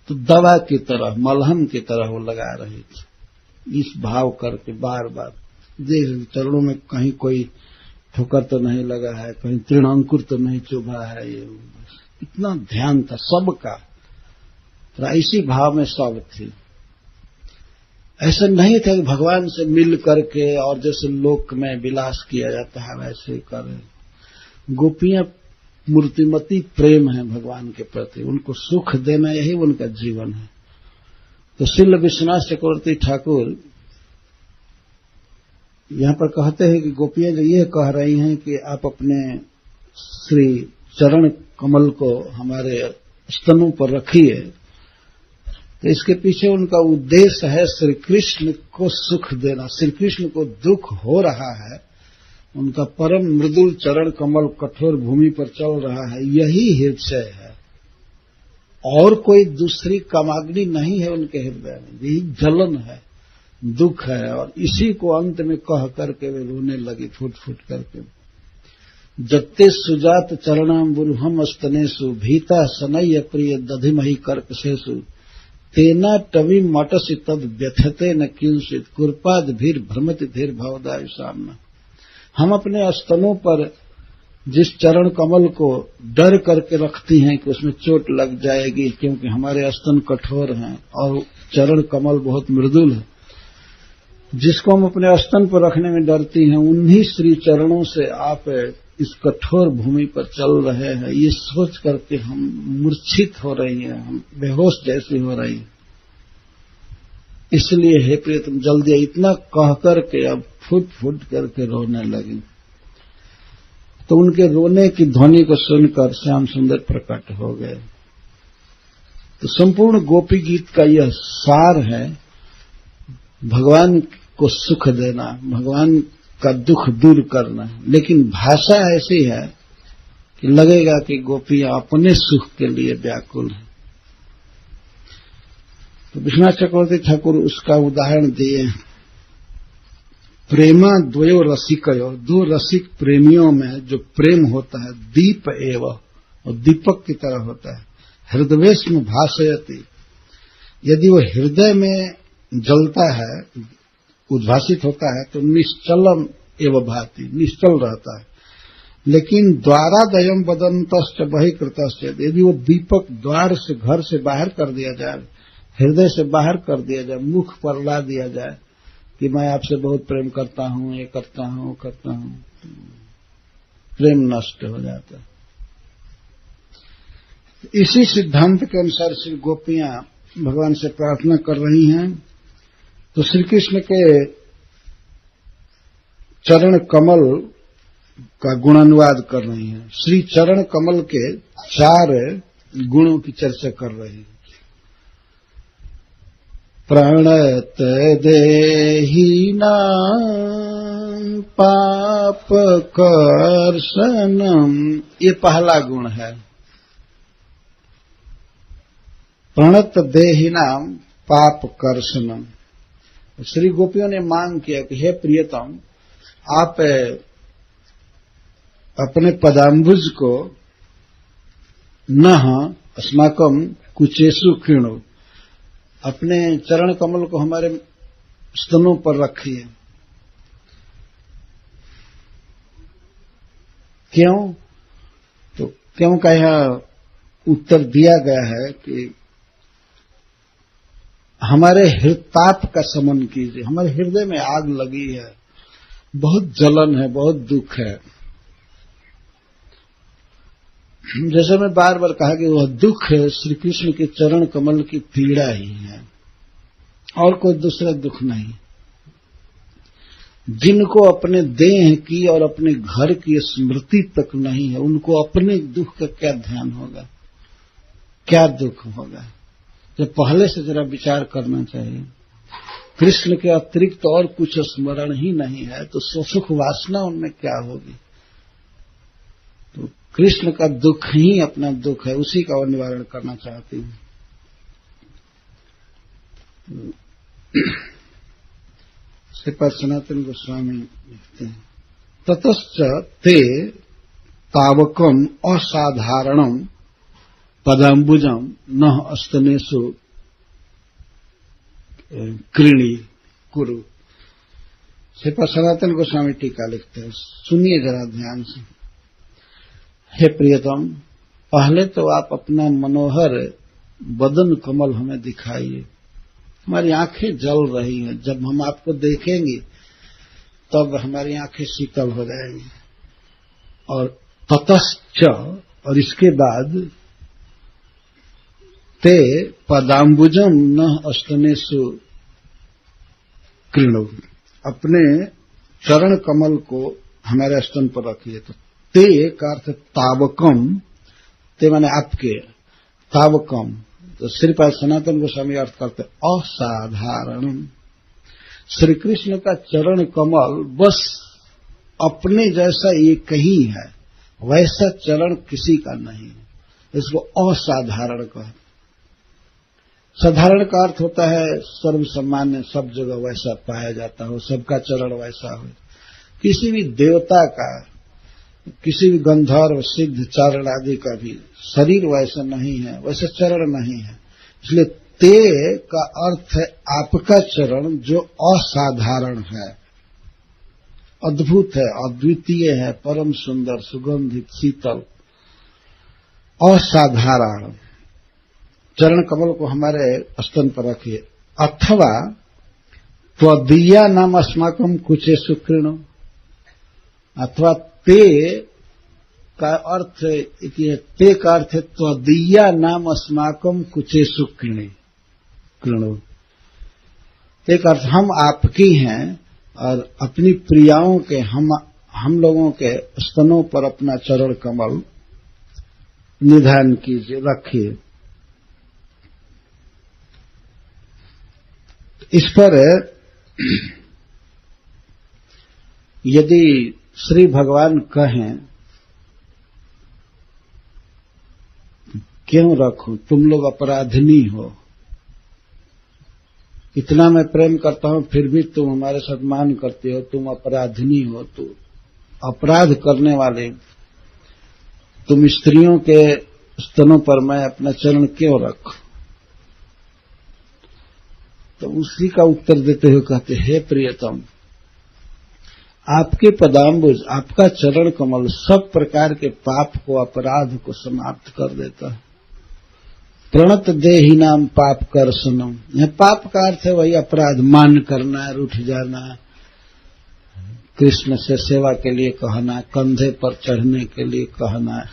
तो दवा की तरह, मलहम की तरह वो लगा रही थी। इस भाव करके बार बार देख, चरणों में कहीं कोई ठोकर तो नहीं लगा है, कहीं तृण अंकुर तो नहीं चुभा है, ये इतना ध्यान था सबका। तो इसी भाव में सब थी। ऐसा नहीं था कि भगवान से मिल करके और जैसे लोक में विलास किया जाता है वैसे करें। गोपियां मूर्तिमती प्रेम है भगवान के प्रति, उनको सुख देना यही उनका जीवन है। तो श्रील विश्वनाथ चक्रवर्ती ठाकुर यहां पर कहते हैं कि गोपियां जो ये कह रही हैं कि आप अपने श्री चरण कमल को हमारे स्तनों पर रखिए, तो इसके पीछे उनका उद्देश्य है श्री कृष्ण को सुख देना। श्री कृष्ण को दुख हो रहा है, उनका परम मृदुल चरण कमल कठोर भूमि पर चल रहा है, यही हृदय है। और कोई दूसरी कामाग्नि नहीं है उनके हृदय में, यही जलन है, दुख है। और इसी को अंत में कह करके वे रोने लगी फूट फूट करके। जत्ते सुजात चरणाम बुरुहम स्तनेषु भीता सनय्य प्रिय दधिमहि कर्कशेषु तेना टवी मटसि तद व्यथते न किंचित कुर्पाद भीर भ्रमति धीर भवदायु सामना। हम अपने स्तनों पर जिस चरण कमल को डर करके रखती हैं कि उसमें चोट लग जाएगी, क्योंकि हमारे स्तन कठोर हैं और चरण कमल बहुत मृदुल है, जिसको हम अपने स्तन पर रखने में डरती हैं, उन्हीं श्री चरणों से आप इस कठोर भूमि पर चल रहे हैं, ये सोच करके हम मूर्छित हो रही हैं, हम बेहोश जैसी हो रही हैं। इसलिए हे प्रियतम जल्दी, इतना कह करके अब फुट फुट करके रोने लगी। तो उनके रोने की ध्वनि को सुनकर श्याम सुंदर प्रकट हो गए। तो संपूर्ण गोपी गीत का यह सार है, भगवान को सुख देना, भगवान का दुख दूर करना। लेकिन भाषा ऐसी है कि लगेगा कि गोपियां अपने सुख के लिए व्याकुल हैं। तो विश्वनाथ चक्रवर्ती ठाकुर उसका उदाहरण दिए, प्रेमा द्वयो रसिकयो, दो रसिक प्रेमियों में जो प्रेम होता है दीप एव, और दीपक की तरह होता है, हृदयेष्म भासयति, यदि वो हृदय में जलता है, उद्भासित होता है, तो निश्चलम एव भाति, निश्चल रहता है। लेकिन द्वारादयम वदंतश्च बहिकृतश्च, यदि वो दीपक द्वार से, घर से बाहर कर दिया जाए, हृदय से बाहर कर दिया जाए, मुख पर ला दिया जाए कि मैं आपसे बहुत प्रेम करता हूं, ये करता हूं, करता हूं, प्रेम नष्ट हो जाता है। इसी सिद्धांत के अनुसार श्री गोपियां भगवान से प्रार्थना कर रही हैं। तो श्री कृष्ण के चरण कमल का गुणानुवाद कर रही हैं। श्री चरण कमल के 4 गुणों की चर्चा कर रही हैं। प्रणत देहिना पाप कर्षणम, ये पहला गुण है। प्रणत देहिनाम पाप कर्षणम। श्री गोपियों ने मांग किया कि हे प्रियतम, आप अपने पदाम्बुज को नः अस्माकं कुचेषु कृणु, अपने चरण कमल को हमारे स्तनों पर रखिए। क्यों? तो क्यों का यह उत्तर दिया गया है कि हमारे हृताप का शमन कीजिए। हमारे हृदय में आग लगी है, बहुत जलन है, बहुत दुख है। जैसे मैं बार बार कहा कि वह दुख है श्री कृष्ण के चरण कमल की पीड़ा ही है, और कोई दूसरा दुख नहीं। जिनको अपने देह की और अपने घर की स्मृति तक नहीं है, उनको अपने दुख का क्या ध्यान होगा, क्या दुख होगा। जब पहले से जरा विचार करना चाहिए। कृष्ण के अतिरिक्त और कुछ स्मरण ही नहीं है तो सुख वासना उनमें क्या होगी। तो कृष्ण का दुख ही अपना दुख है, उसी का और निवारण करना चाहती हूं। श्रीपाद सनातन गोस्वामी लिखते हैं, ततश्च ते तावकम असाधारणम पदाम्बुजम न अस्तनेषु कृणी कुरु। श्रीपाद सनातन गोस्वामी टीका लिखते हैं, सुनिए जरा ध्यान से। हे प्रियतम, पहले तो आप अपना मनोहर बदन कमल हमें दिखाइए। हमारी आंखें जल रही हैं, जब हम आपको देखेंगे तब हमारी आंखें शीतल हो जाएंगी। और ततश्च, और इसके बाद ते पदाम्बुजम न अस्तनेषु कृणु, अपने चरण कमल को हमारे स्तन पर रखिए। तो ते का अर्थ तावकम, ते माने आपके, तावकम। तो श्रीपाद सनातन गोस्वामी अर्थ करते असाधारण। श्री कृष्ण का चरण कमल बस अपने जैसा एक ही है, वैसा चरण किसी का नहीं है, इसको असाधारण कहते। साधारण का अर्थ होता है सर्वसामान्य, सब जगह वैसा पाया जाता हो, सबका चरण वैसा हो। किसी भी देवता का, किसी भी गंधर्व सिद्ध चरण आदि का भी शरीर वैसा नहीं है, वैसा चरण नहीं है। इसलिए ते का अर्थ है आपका चरण जो असाधारण है, अद्भुत है, अद्वितीय है, परम सुंदर, सुगंधित, शीतल, असाधारण चरण कमल को हमारे स्तन पर रखिए। अथवा त्वदीया नाम अस्माकम कुचेषु कृणु, अथवा ते का अर्थ, ते का अर्थ है त्वदीया नाम अस्माकम कुचेषु कृणु। एक अर्थ हम आपकी हैं और अपनी प्रियाओं के हम लोगों के स्तनों पर अपना चरण कमल निधान कीजिए, रखिए। इस पर यदि श्री भगवान कहें क्यों रखूं, तुम लोग अपराधिनी हो, इतना मैं प्रेम करता हूं फिर भी तुम हमारे साथ मान करते हो, तुम अपराधिनी हो, तो अपराध करने वाले तुम स्त्रियों के स्तनों पर मैं अपना चरण क्यों रखूं? तो उसी का उत्तर देते हुए कहते, हे प्रियतम, आपके पदाम्बुज, आपका चरण कमल सब प्रकार के पाप को, अपराध को समाप्त कर देता है। प्रणत देहि नाम पाप कर्षणम, यह पाप का अर्थ है वही अपराध, मान करना, रूठ जाना, कृष्ण से सेवा के लिए कहना, कंधे पर चढ़ने के लिए कहना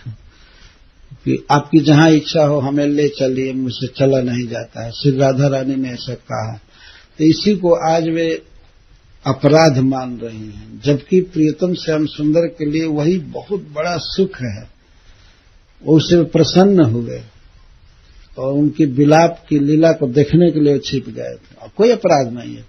कि आपकी जहां इच्छा हो हमें ले चलिए, मुझसे चला नहीं जाता है। श्री राधा रानी ने ऐसा कहा, तो इसी को आज वे अपराध मान रही हैं, जबकि प्रियतम श्याम सुंदर के लिए वही बहुत बड़ा सुख है। वो उससे प्रसन्न हुए और उनकी विलाप की लीला को देखने के लिए छिप गए थे, और कोई अपराध नहीं है।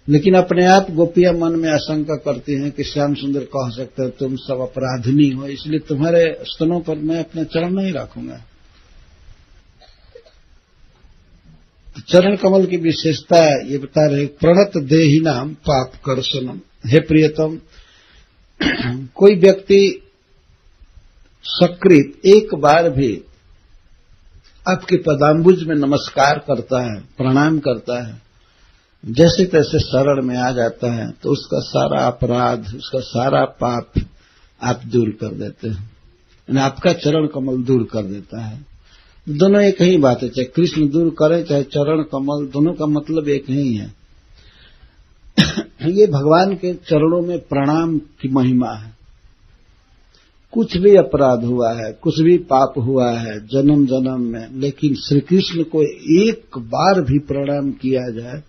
लेकिन अपने आप गोपियां मन में आशंका करती हैं कि श्याम सुंदर कह सकते हैं तुम सब अपराधिनी हो, इसलिए तुम्हारे स्तनों पर मैं अपना चरण नहीं रखूंगा। तो चरण कमल की विशेषता ये बता रहे, प्रणत देहि नाम पाप कर्षणम। हे प्रियतम, कोई व्यक्ति सकृत एक बार भी आपके पदाम्बुज में नमस्कार करता है, प्रणाम करता है, जैसे तैसे शरण में आ जाता है, तो उसका सारा अपराध, उसका सारा पाप आप दूर कर देते हैं, यानी आपका चरण कमल दूर कर देता है। दोनों एक ही बात है, चाहे कृष्ण दूर करें चाहे चरण कमल, दोनों का मतलब एक ही है। ये भगवान के चरणों में प्रणाम की महिमा है। कुछ भी अपराध हुआ है, कुछ भी पाप हुआ है जन्म जन्म में, लेकिन श्री कृष्ण को एक बार भी प्रणाम किया जाए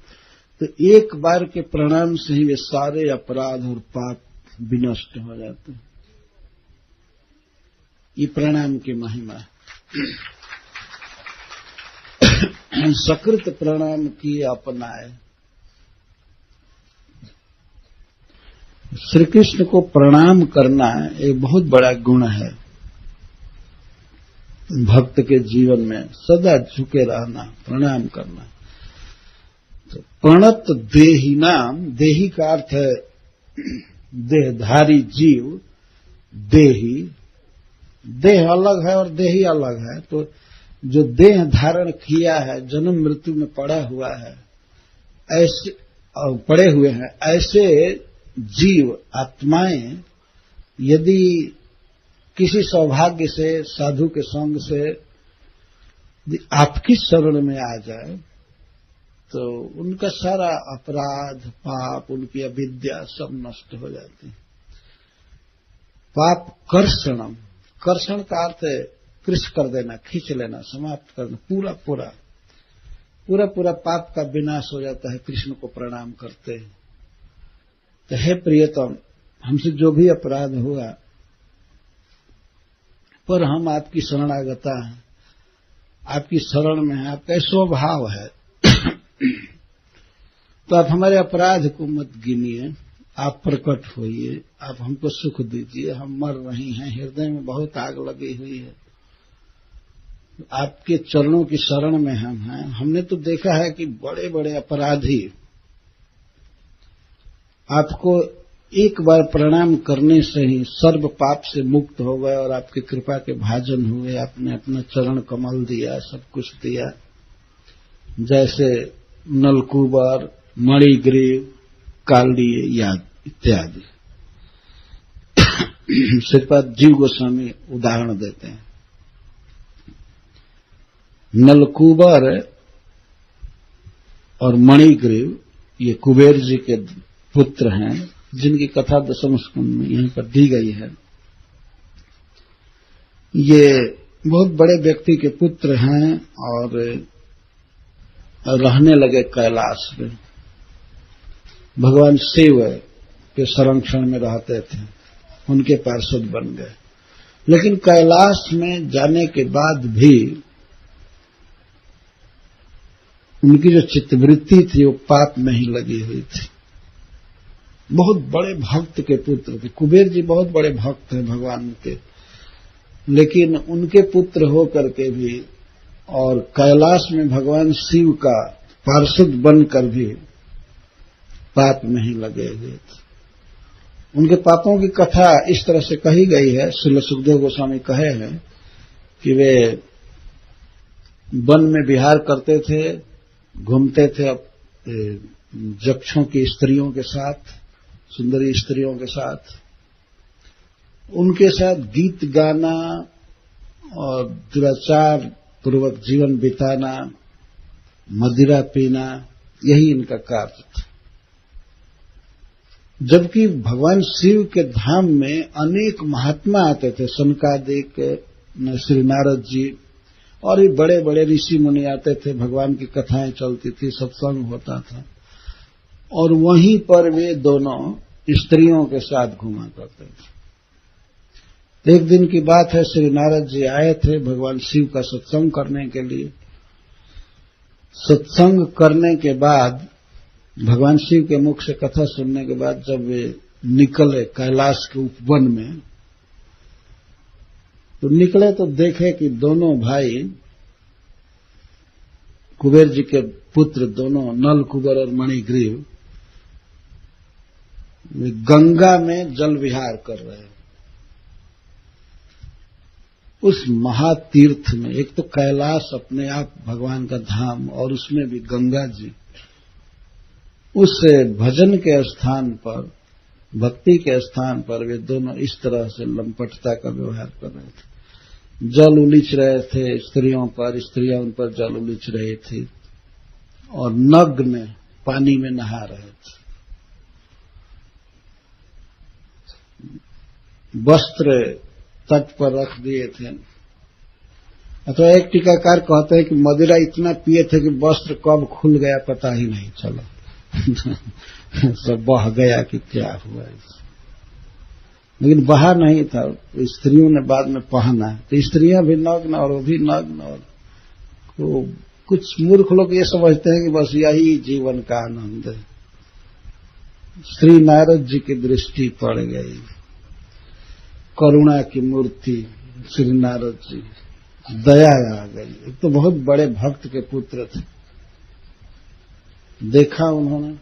तो एक बार के प्रणाम से ही वे सारे अपराध और पाप विनष्ट हो जाते हैं। ये प्रणाम की महिमा है। सकृत प्रणाम की अपनाए। श्री कृष्ण को प्रणाम करना एक बहुत बड़ा गुण है भक्त के जीवन में, सदा झुके रहना, प्रणाम करना। तो प्रणत देहि नाम, देहि का अर्थ है देहधारी जीव, देहि, देह अलग है और देही अलग है। तो जो देह धारण किया है, जन्म मृत्यु में पड़ा हुआ है, ऐसे पड़े हुए हैं, ऐसे जीव आत्माएं यदि किसी सौभाग्य से, साधु के संग से आपकी शरण में आ जाए तो उनका सारा अपराध, पाप, उनकी अविद्या सब नष्ट हो जाती है। पाप कर्षणम, कर्षण का अर्थ है कृष कर देना, खींच लेना, समाप्त करना, पूरा पाप का विनाश हो जाता है कृष्ण को प्रणाम करते हैं। तो हे प्रियतम, हमसे जो भी अपराध हुआ पर हम आपकी शरणागता हैं, आपकी शरण में है, आपका स्वभाव है, तो आप हमारे अपराध को मत गिनिए, आप प्रकट होइए, आप हमको सुख दीजिए, हम मर रही हैं, हृदय में बहुत आग लगी हुई है, आपके चरणों की शरण में हम हैं। हमने तो देखा है कि बड़े बड़े अपराधी आपको एक बार प्रणाम करने से ही सर्व पाप से मुक्त हो गए और आपकी कृपा के भाजन हुए, आपने अपना चरण कमल दिया, सब कुछ दिया। जैसे नलकूबर, मणिग्रीव, कालीय इत्यादि। श्रीपाद जीव गोस्वामी उदाहरण देते हैं। नलकूबर और मणिग्रीव ये कुबेर जी के पुत्र हैं, जिनकी कथा दशम स्कंद में यहीं पर दी गई है। ये बहुत बड़े व्यक्ति के पुत्र हैं और रहने लगे कैलाश में। भगवान शिव के संरक्षण में रहते थे, उनके पार्षद बन गए। लेकिन कैलाश में जाने के बाद भी उनकी जो चित्तवृत्ति थी वो पाप में ही लगी हुई थी। बहुत बड़े भक्त के पुत्र थे। कुबेर जी बहुत बड़े भक्त हैं भगवान के, लेकिन उनके पुत्र हो करके भी और कैलाश में भगवान शिव का पार्षद बनकर भी पाप में ही लगे हुए थे। उनके पापों की कथा इस तरह से कही गई है, श्रील सुखदेव गोस्वामी कहे हैं कि वे वन में विहार करते थे, घूमते थे यक्षों की स्त्रियों के साथ, सुंदरी स्त्रियों के साथ, उनके साथ गीत गाना और दुराचार पूर्वक जीवन बिताना, मदिरा पीना, यही इनका कार्य था। जबकि भगवान शिव के धाम में अनेक महात्मा आते थे, सनकादिक, श्री नारद जी और भी बड़े बड़े ऋषि मुनि आते थे, भगवान की कथाएं चलती थी, सत्संग होता था, और वहीं पर वे दोनों स्त्रियों के साथ घुमा करते थे। एक दिन की बात है, श्री नारद जी आए थे भगवान शिव का सत्संग करने के लिए। सत्संग करने के बाद, भगवान शिव के मुख से कथा सुनने के बाद जब वे निकले कैलाश के उपवन में, तो निकले तो देखे कि दोनों भाई कुबेर जी के पुत्र, दोनों नल कुबर और मणिग्रीव, वे गंगा में जल विहार कर रहे हैं। उस महातीर्थ में, एक तो कैलाश अपने आप भगवान का धाम और उसमें भी गंगा जी, उस भजन के स्थान पर, भक्ति के स्थान पर वे दोनों इस तरह से लंपटता का व्यवहार कर रहे थे। जल उलीच रहे थे स्त्रियों पर, स्त्रियां उन पर जल उलीच रही थी और नग्न पानी में नहा रहे थे। वस्त्र तट पर रख दिए थे। अथवा एक टीकाकार कहते हैं कि मदिरा इतना पिए थे कि वस्त्र कब खुल गया पता ही नहीं चला। सब बह गया कि क्या हुआ। लेकिन बहा नहीं था, स्त्रियों ने बाद में पहना, तो स्त्रियां भी नग्न और वो भी नग्न। और तो कुछ मूर्ख लोग ये समझते हैं कि बस यही जीवन का आनंद है। श्री नारद जी की दृष्टि पड़ गई, करुणा की मूर्ति श्री नारद जी, दया आ गई। एक तो बहुत बड़े भक्त के पुत्र थे, देखा उन्होंने।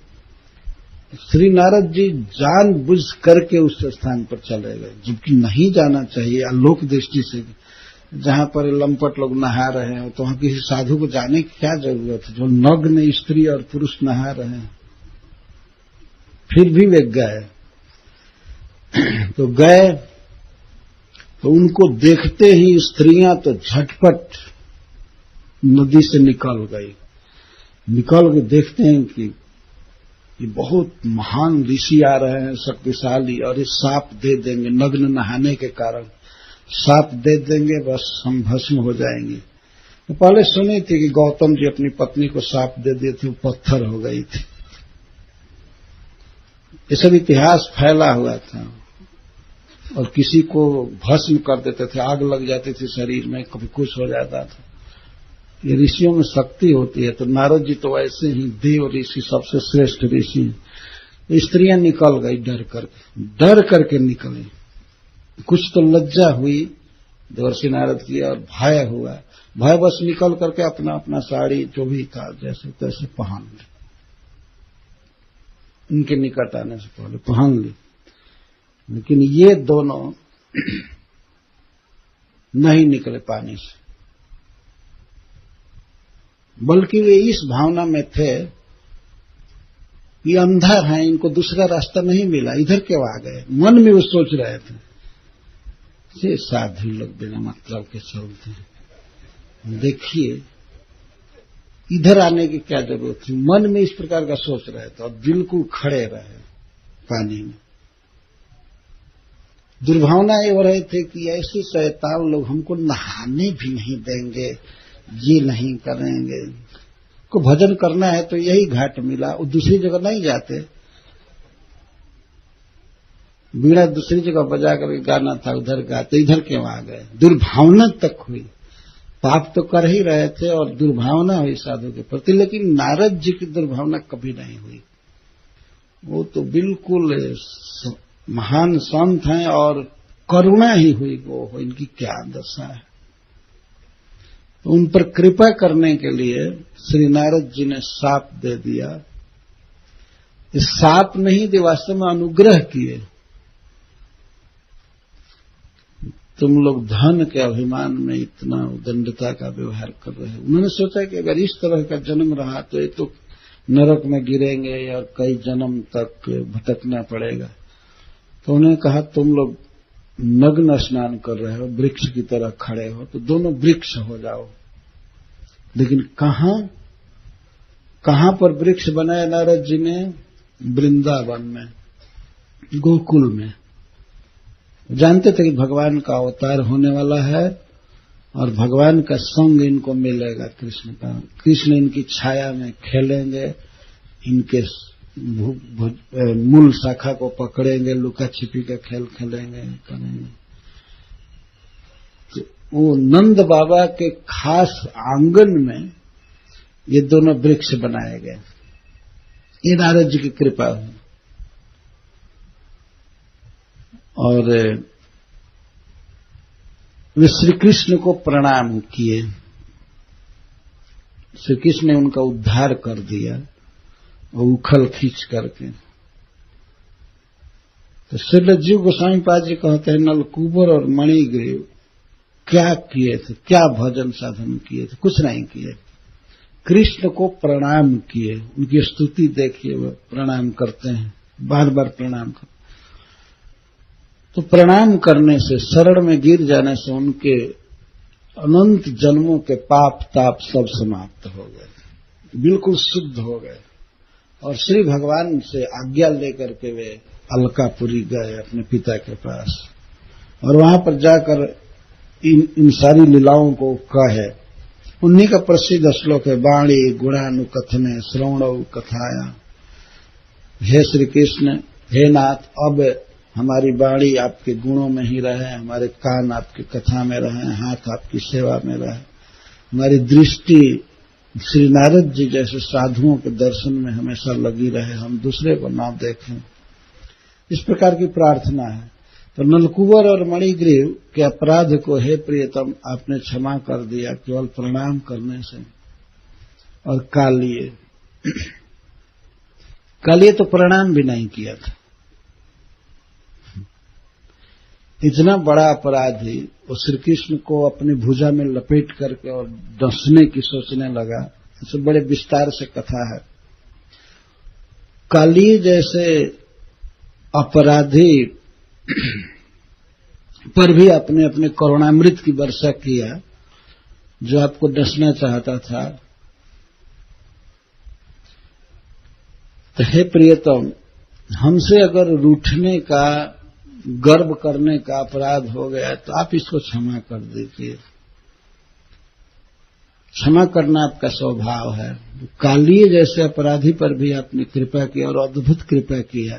श्री नारद जी जानबूझ करके उस स्थान पर चले गए, जबकि नहीं जाना चाहिए आलोक दृष्टि से। जहां पर लंपट लोग नहा रहे हैं तो वहां किसी साधु को जाने की क्या जरूरत है, जो नग्न स्त्री और पुरुष नहा रहे हैं। फिर भी वे गए, तो गए तो उनको देखते ही स्त्रियां तो झटपट नदी से निकल गई। निकल के देखते हैं कि ये बहुत महान ऋषि आ रहे हैं, शक्तिशाली, और ये साप दे देंगे, नग्न नहाने के कारण साप दे देंगे, बस हम भस्म हो जाएंगे। तो पहले सुनी थी कि गौतम जी अपनी पत्नी को साप दे दिए थे, वो पत्थर हो गई थी। ये सब इतिहास फैला हुआ था। और किसी को भस्म कर देते थे, आग लग जाती थी शरीर में, कभी कुछ हो जाता था। ये ऋषियों में शक्ति होती है। तो नारद जी तो ऐसे ही देव ऋषि, सबसे श्रेष्ठ ऋषि। स्त्रियां निकल गई डर करके निकली। कुछ तो लज्जा हुई देवर्षि नारद की और भय हुआ। भय बस निकल करके अपना अपना साड़ी जो भी था जैसे तैसे पहन ली, उनके निकट आने से पहले पहन ली। लेकिन ये दोनों नहीं निकले पानी से, बल्कि वे इस भावना में थे कि अंधा है, इनको दूसरा रास्ता नहीं मिला, इधर क्यों आ गए। मन में वो सोच रहे थे, ये साधु लोग बिना मतलब के चलते हैं, देखिए इधर आने की क्या जरूरत थी। मन में इस प्रकार का सोच रहे थे और बिल्कुल खड़े रहे पानी में। दुर्भावना ये हो रहे थे कि ऐसे शैतान लोग हमको नहाने भी नहीं देंगे, ये नहीं करेंगे। को भजन करना है तो यही घाट मिला, वो दूसरी जगह नहीं जाते। बीड़ा दूसरी जगह बजा करके गाना था, उधर गा, तो इधर क्यों आ गए? दुर्भावना तक हुई। पाप तो कर ही रहे थे और दुर्भावना हुई साधु के प्रति, लेकिन नारद जी की दुर्भावना कभी नहीं हुई। वो तो बिल्कुल महान संत हैं और करुणा ही हुई। वो इनकी क्या दशा है। तो उन पर कृपा करने के लिए श्री नारद जी ने शाप दे दिया। इस शाप नहीं दे, वास्तव में अनुग्रह किए। तुम लोग धन के अभिमान में इतना उदंडता का व्यवहार कर रहे हो। उन्होंने सोचा कि अगर इस तरह का जन्म रहा तो ये तो नरक में गिरेंगे और कई जन्म तक भटकना पड़ेगा। तो उन्होंने कहा तुम लोग नग्न स्नान कर रहे हो, वृक्ष की तरह खड़े हो, तो दोनों वृक्ष हो जाओ। लेकिन कहां पर वृक्ष बनाए नारद जी ने? वृंदावन में, गोकुल में। जानते थे कि भगवान का अवतार होने वाला है और भगवान का संग इनको मिलेगा कृष्ण का। कृष्ण इनकी छाया में खेलेंगे, इनके मूल शाखा को पकड़ेंगे, लुका छिपी का खेल खेलेंगे, करेंगे। तो वो नंद बाबा के खास आंगन में ये दोनों वृक्ष बनाए गए। ये नारद जी की कृपा हुई। और वे श्री कृष्ण को प्रणाम किए। श्री कृष्ण ने उनका उद्धार कर दिया और उखल खींच करके। तो श्री जीव गोस्वामी पाद जी कहते हैं नलकूबर और मणिग्रीव क्या किए थे, क्या भजन साधन किए थे? कुछ नहीं किए, कृष्ण को प्रणाम किए। उनकी स्तुति देखिए, वो प्रणाम करते हैं, बार बार प्रणाम करते। तो प्रणाम करने से, शरण में गिर जाने से उनके अनंत जन्मों के पाप ताप सब समाप्त हो गए, बिल्कुल शुद्ध हो गए। और श्री भगवान से आज्ञा लेकर के वे अलकापुरी गए अपने पिता के पास, और वहां पर जाकर इन सारी लीलाओं को कहे। उन्हीं का प्रसिद्ध श्लोक है वाणी गुणानुकथने श्रवणौ कथाया। हे श्री कृष्ण, हे नाथ, अब हमारी वाणी आपके गुणों में ही रहे, हमारे कान आपकी कथा में रहे, हाथ आपकी सेवा में रहे, हमारी दृष्टि श्री नारद जी जैसे साधुओं के दर्शन में हमेशा लगी रहे, हम दूसरे को ना देखें। इस प्रकार की प्रार्थना है। तो नलकुबर और मणिग्रीव के अपराध को हे प्रियतम आपने क्षमा कर दिया केवल प्रणाम करने से। और कालिए तो प्रणाम भी नहीं किया था। इतना बड़ा अपराधी वो श्री कृष्ण को अपनी भुजा में लपेट करके और डसने की सोचने लगा। इसे बड़े विस्तार से कथा है। कालिए जैसे अपराधी पर भी आपने अपने करुणामृत की वर्षा किया, जो आपको डसना चाहता था। तो हे प्रियतम, हमसे अगर रूठने का, गर्व करने का अपराध हो गया तो आप इसको क्षमा कर दीजिए। क्षमा करना आपका स्वभाव है। कालिए जैसे अपराधी पर भी आपने कृपा की और अद्भुत कृपा किया,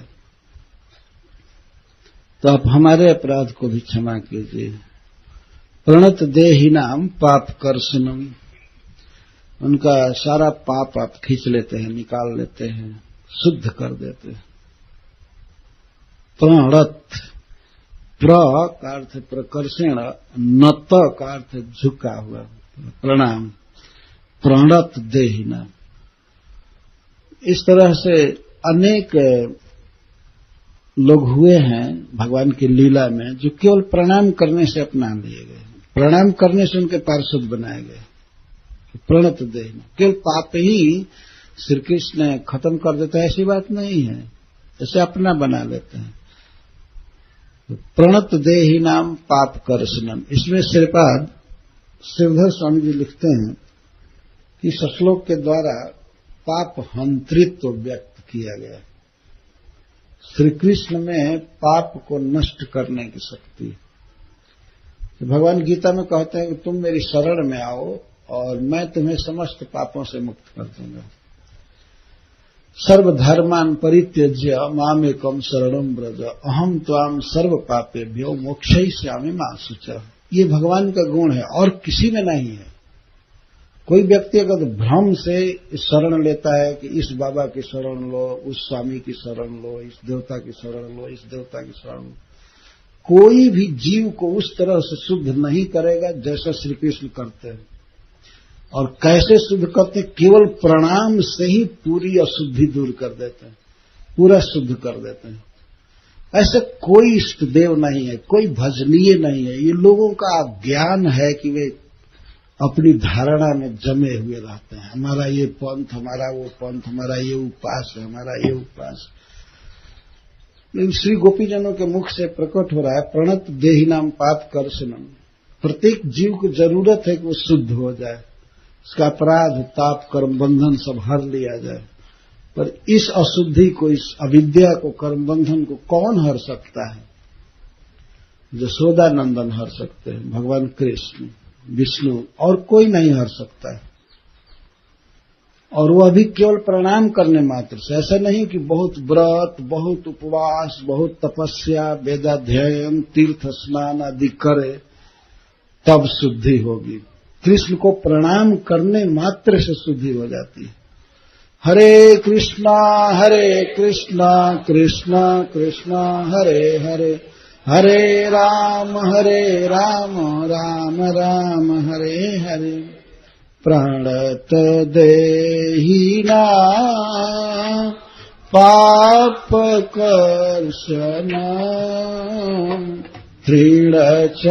तो आप हमारे अपराध को भी क्षमा कीजिए। प्रणत देहिनाम पाप कर्षणम, उनका सारा पाप आप खींच लेते हैं, निकाल लेते हैं, शुद्ध कर देते हैं। प्रणत, प्र का अर्थ प्रकर्षण, नत का अर्थ झुका हुआ, प्रणाम। प्रणत देहिनाम, इस तरह से अनेक लोग हुए हैं भगवान की लीला में जो केवल प्रणाम करने से अपना लिए गए, प्रणाम करने से उनके पार्षद बनाए गए। प्रणत देहिनाम, केवल पाप ही श्री कृष्ण खत्म कर देता है ऐसी बात नहीं है, ऐसे अपना बना लेते हैं। प्रणत देहिनाम पाप कर्षणम, इसमें श्रीपाद श्रीधर स्वामी जी लिखते हैं कि इस श्लोक के द्वारा पाप हंत्रित्व व्यक्त किया गया। श्री कृष्ण में पाप को नष्ट करने की शक्ति। तो भगवान गीता में कहते हैं कि तुम मेरी शरण में आओ और मैं तुम्हें समस्त पापों से मुक्त कर दूंगा। सर्वधर्मान परित्यज्य मामेकम शरणम व्रज अहम त्वाम सर्व पापेभ्यो मोक्षयिष्यामि मा शुचः। ये भगवान का गुण है और किसी में नहीं है। कोई व्यक्ति अगर भ्रम से शरण लेता है कि इस बाबा की शरण लो, उस स्वामी की शरण लो, इस देवता की शरण लो, इस देवता की शरण लो, कोई भी जीव को उस तरह से शुद्ध नहीं करेगा जैसा श्री कृष्ण करते हैं। और कैसे शुद्ध करते हैं? केवल प्रणाम से ही पूरी अशुद्धि दूर कर देते हैं, पूरा शुद्ध कर देते हैं। ऐसा कोई इष्ट देव नहीं है, कोई भजनीय नहीं है। ये लोगों का ज्ञान है कि वे अपनी धारणा में जमे हुए रहते हैं। हमारा ये पंथ, हमारा वो पंथ, हमारा ये उपास है, हमारा ये उपास। लेकिन श्री गोपीजनों के मुख से प्रकट हो रहा है प्रणत देहिनाम पाप कर्षणम। प्रत्येक जीव को जरूरत है कि वो शुद्ध हो जाए, उसका अपराध, ताप, कर्म बंधन सब हर लिया जाए। पर इस अशुद्धि को, इस अविद्या को, कर्म बंधन को कौन हर सकता है? यशोदा नंदन हर सकते हैं, भगवान कृष्ण, विष्णु, और कोई नहीं हर सकता है। और वह भी केवल प्रणाम करने मात्र से। ऐसा नहीं कि बहुत व्रत, बहुत उपवास, बहुत तपस्या, वेदाध्ययन, तीर्थ स्नान आदि करे तब शुद्धि होगी। कृष्ण को प्रणाम करने मात्र से शुद्धि हो जाती है। हरे कृष्णा कृष्णा कृष्णा हरे हरे, हरे राम राम राम हरे हरे। प्रणत देहिना पाप कर्षणा तृणचरानुगा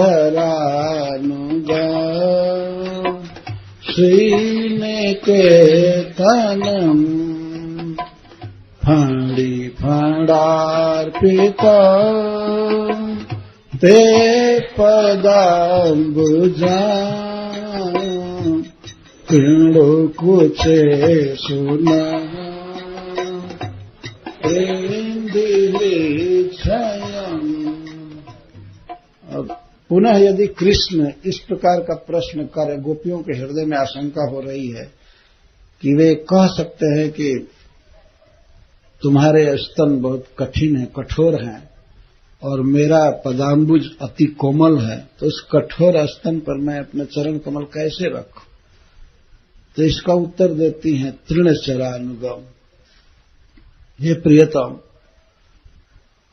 श्रीनिकेतनम् फणि फणार्पिता ते पदाम्बुजा कृणुकुचे सुनः अब पुनः यदि कृष्ण इस प्रकार का प्रश्न करे, गोपियों के हृदय में आशंका हो रही है कि वे कह सकते हैं कि तुम्हारे स्तन बहुत कठिन है, कठोर हैं, और मेरा पदाम्बुज अति कोमल है, तो उस कठोर स्तन पर मैं अपने चरण कमल कैसे रखूं? तो इसका उत्तर देती हैं तृणचरानुगम। हे प्रियतम,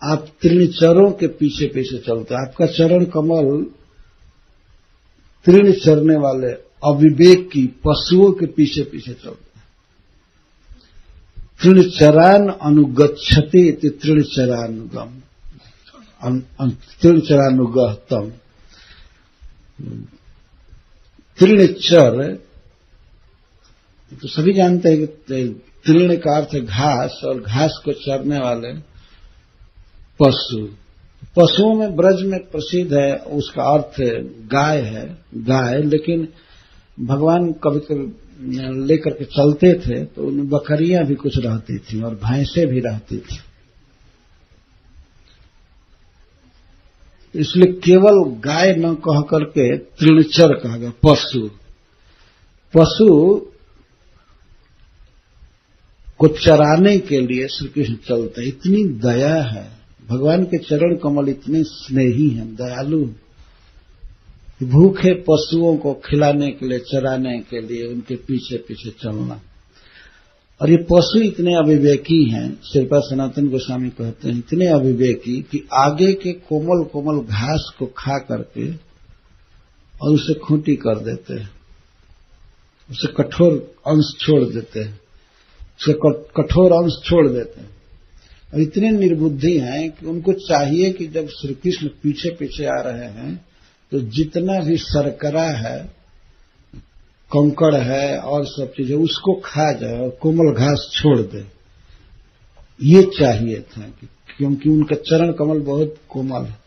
आप तृणचरों के पीछे पीछे चलते हैं। आपका चरण कमल तृण चरने वाले अविवेकी पशुओं के पीछे पीछे चलते हैं। तृणचरान अनुगच्छति इति तृणचरानुगम, तृणचरानुगतम। तृणचर तो सभी जानते हैं कि तृण का अर्थ है घास, और घास को चरने वाले पशु। पशुओं में ब्रज में प्रसिद्ध है, उसका अर्थ गाय है, गाय। लेकिन भगवान कभी कभी लेकर के चलते थे तो उन बकरियां भी कुछ रहती थी और भैंसें भी रहती थी। इसलिए केवल गाय न कह करके तृणचर कहा गया, पशु। पशु को चराने के लिए श्री कृष्ण चलते। इतनी दया है, भगवान के चरण कमल इतने स्नेही हैं, दयालु। भूखे पशुओं को खिलाने के लिए, चराने के लिए उनके पीछे पीछे चलना। और ये पशु इतने अविवेकी हैं, श्रीपाद सनातन गोस्वामी कहते हैं, इतने अविवेकी कि आगे के कोमल कोमल घास को खा करके और उसे खूंटी कर देते हैं, उसे कठोर अंश छोड़ देते हैं, उसे कठोर अंश छोड़ देते हैं। और इतने निर्बुद्धि हैं कि उनको चाहिए कि जब श्री कृष्ण पीछे पीछे आ रहे हैं तो जितना भी शर्करा है, कंकड़ है और सब चीजें, उसको खा जाए और कोमल घास छोड़ दे। ये चाहिए था क्योंकि उनका चरण कमल बहुत कोमल है।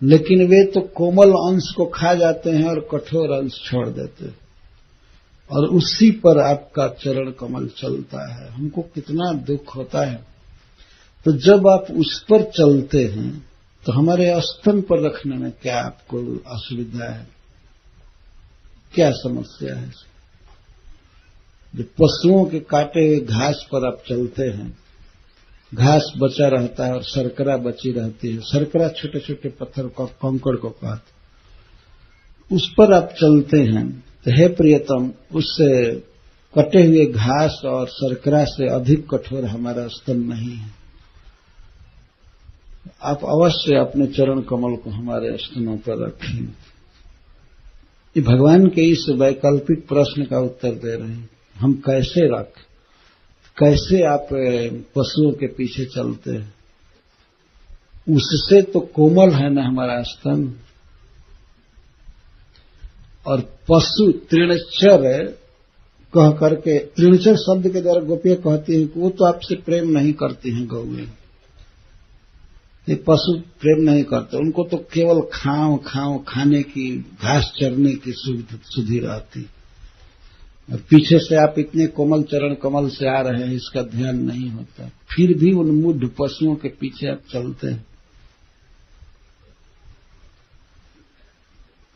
लेकिन वे तो कोमल अंश को खा जाते हैं और कठोर अंश छोड़ देते हैं, और उसी पर आपका चरण कमल चलता है। हमको कितना दुख होता है। तो जब आप उस पर चलते हैं तो हमारे स्तन पर रखने में क्या आपको असुविधा है, क्या समस्या है? जो पशुओं के काटे हुए घास पर आप चलते हैं, घास बचा रहता है और सरकरा बची रहती है। सरकरा छोटे छोटे पत्थर को, कंकड़ को कहते, उस पर आप चलते हैं। तो हे प्रियतम, उससे कटे हुए घास और सरकरा से अधिक कठोर हमारा स्तन नहीं है। आप अवश्य अपने चरण कमल को हमारे स्तनों पर रखें। ये भगवान के इस वैकल्पिक प्रश्न का उत्तर दे रहे हैं, हम कैसे रख, कैसे आप पशुओं के पीछे चलते हैं? उससे तो कोमल है ना हमारा स्तन। और पशु तृणचर कह करके, तृणचर शब्द के द्वारा गोपियां कहती हैं कि वो तो आपसे प्रेम नहीं करती हैं। गौएं, ये पशु प्रेम नहीं करते, उनको तो केवल खाओ खाओ खाने की, घास चरने की सुधि रहती। और पीछे से आप इतने कोमल चरण कमल से आ रहे हैं, इसका ध्यान नहीं होता। फिर भी उन मूढ़ पशुओं के पीछे आप चलते हैं।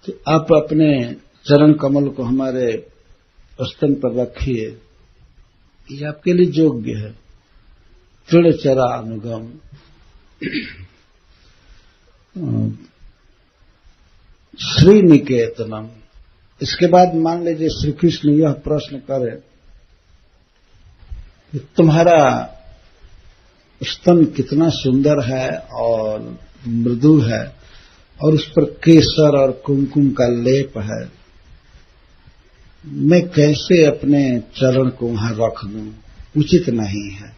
तो आप अपने चरण कमल को हमारे स्तन पर रखिए, ये आपके लिए योग्य है। तृणचरा अनुगम। श्री निकेतनम। इसके बाद मान लीजिए श्री कृष्ण यह प्रश्न करें कि तुम्हारा स्तन कितना सुंदर है और मृदु है, और उस पर केसर और कुमकुम का लेप है, मैं कैसे अपने चरण को वहां रख दूं? उचित नहीं है।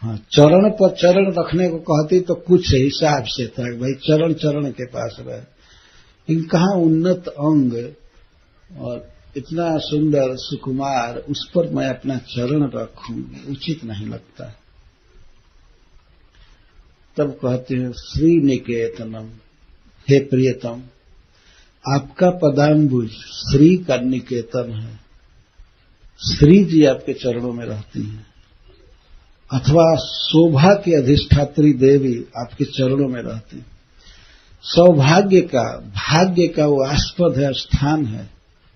हाँ, चरण पर चरण रखने को कहती तो कुछ हिसाब से था, भाई चरण चरण के पास रहे। लेकिन कहाँ उन्नत अंग और इतना सुंदर सुकुमार, उस पर मैं अपना चरण रखूं, उचित नहीं लगता। तब कहते हैं श्री निकेतनम, हे प्रियतम, आपका पदाम्बुज श्री का निकेतन है। श्री जी आपके चरणों में रहती हैं, अथवा शोभा की अधिष्ठात्री देवी आपके चरणों में रहती। सौभाग्य का, भाग्य का वो आस्पद है, स्थान है।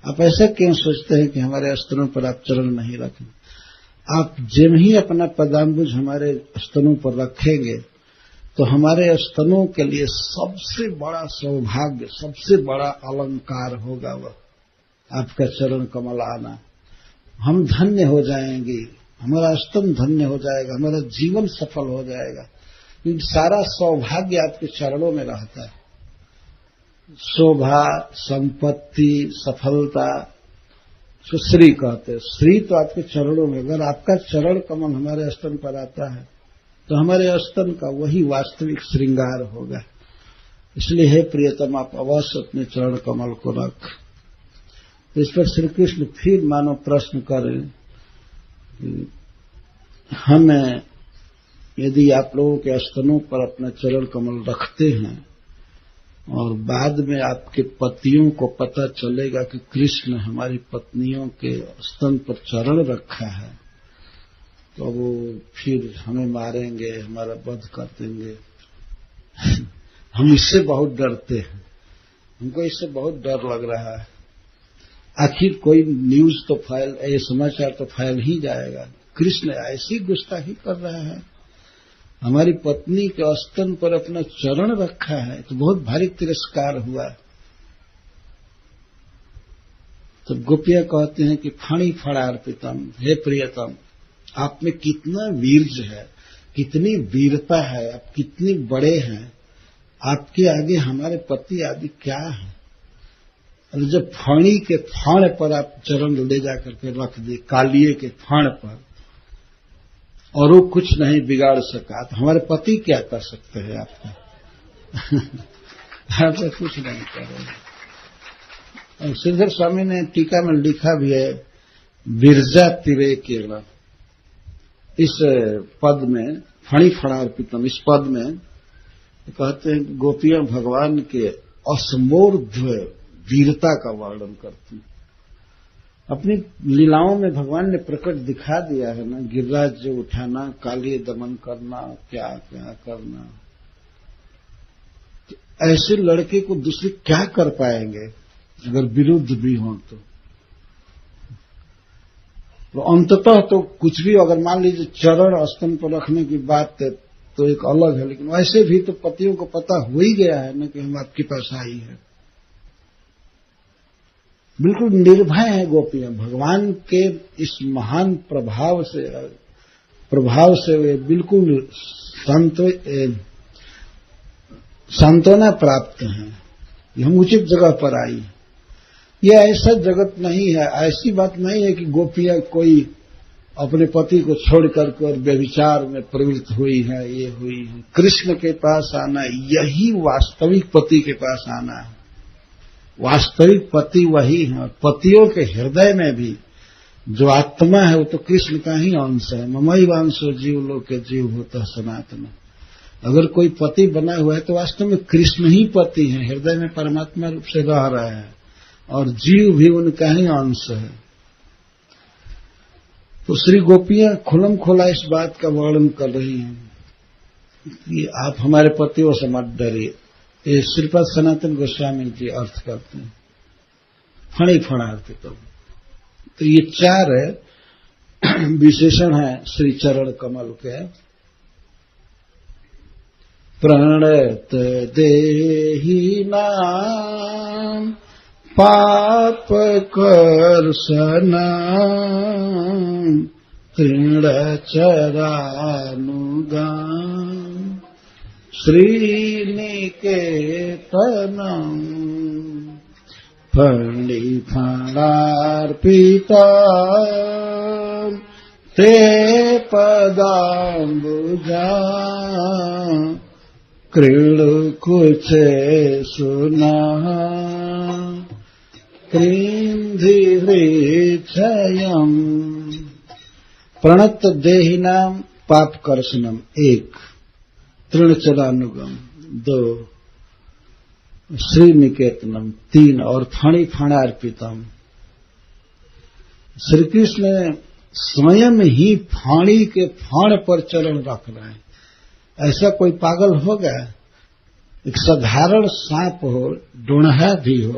आप ऐसा क्यों सोचते हैं कि हमारे स्तनों पर आप चरण नहीं रखें? आप जब ही अपना पदाम्बुज हमारे स्तनों पर रखेंगे तो हमारे स्तनों के लिए सबसे बड़ा सौभाग्य, सबसे बड़ा अलंकार होगा वह आपका चरण कमल आना। हम धन्य हो जाएंगे, हमारा स्तन धन्य हो जाएगा, हमारा जीवन सफल हो जाएगा। क्योंकि सारा सौभाग्य आपके चरणों में रहता है। शोभा, संपत्ति, सफलता, श्री कहते हैं। श्री तो आपके चरणों में, अगर आपका चरण कमल हमारे स्तन पर आता है तो हमारे स्तन का वही वास्तविक श्रृंगार होगा। इसलिए हे प्रियतम, आप अवश्य अपने चरण कमल को रख। तो इस पर श्री कृष्ण फिर मानो प्रश्न करें, हमें यदि आप लोगों के स्तनों पर अपना चरण कमल रखते हैं और बाद में आपके पतियों को पता चलेगा कि कृष्ण हमारी पत्नियों के स्तन पर चरण रखा है, तो वो फिर हमें मारेंगे, हमारा वध कर देंगे। हम इससे बहुत डरते हैं, हमको इससे बहुत डर लग रहा है। आखिर कोई न्यूज तो फैल, ये समाचार तो फैल ही जाएगा, कृष्ण ऐसी गुस्ताखी कर रहा है, हमारी पत्नी के स्तन पर अपना चरण रखा है, तो बहुत भारी तिरस्कार हुआ। तो गोपियां कहते हैं कि फणी फणार्पितम, हे प्रियतम, आप में कितना वीर्य है, कितनी वीरता है, आप कितने बड़े हैं, आपके आगे हमारे पति आदि क्या है। और जब फणी के फण पर आप चरण ले जाकर के रख दिए, कालिए के फण पर, और वो कुछ नहीं बिगाड़ सका, तो हमारे पति क्या कर सकते हैं आपका? आपसे कुछ नहीं कर रहे। और श्रीधर स्वामी ने टीका में लिखा भी है, बिरजा तिरे किरण, इस पद में फणी फणार्पितम, इस पद में कहते हैं गोपियां भगवान के असमोर्ध्व वीरता का वर्णन करती। अपनी लीलाओं में भगवान ने प्रकट दिखा दिया है ना, गिरिराज जो उठाना, कालिए दमन करना, क्या क्या करना। तो ऐसे लड़के को दूसरे क्या कर पाएंगे अगर विरुद्ध भी हों तो। तो अंततः तो कुछ भी अगर मान लीजिए चरण स्तन पर रखने की बात है तो एक अलग है, लेकिन वैसे भी तो पतियों को पता हो ही गया है न कि हम आपके पास आई है। बिल्कुल निर्भय है गोपियां भगवान के इस महान प्रभाव से वे बिल्कुल सांत्वना प्राप्त हैं। हम उचित जगह पर आई। यह ऐसा जगत नहीं है, ऐसी बात नहीं है कि गोपियां कोई अपने पति को छोड़ करके और व्यभिचार में प्रवृत्त हुई है, ये हुई है। कृष्ण के पास आना यही वास्तविक पति के पास आना है। वास्तविक पति वही है। पतियों के हृदय में भी जो आत्मा है वो तो कृष्ण का ही अंश है। ममई वांशो जीव लोक के जीव होता सनातन। अगर कोई पति बना हुआ है तो वास्तव में कृष्ण ही पति है, हृदय में परमात्मा रूप से रह रहा है और जीव भी उनका ही अंश है। तो श्री गोपियां खुलम खुला इस बात का वर्णन कर रही हैं कि आप हमारे पतियों से मत डरिए। ये श्रीपाद सनातन गोस्वामी जी अर्थ करते हैं फणी फणार्थ। तो ये 4 विशेषण है श्री चरण कमल के। प्रणत देहि नाम पाप कर्षण तृण चरानुगाम श्रीनिकेतनम फणि फणार्पिता ते पदाम्बुजा कृणुकुचे सुनः कृन्धिहृच्छयम्। प्रणत देहिनाम पाप कर्षणम 1, तृणचरानुगम 2, श्रीनिकेतनम 3 और फणि फणार्पितम। श्री कृष्ण स्वयं ही फाणी के फाण पर चरण रख रहे हैं। ऐसा कोई पागल होगा? एक साधारण सांप हो, डोढ़ा भी हो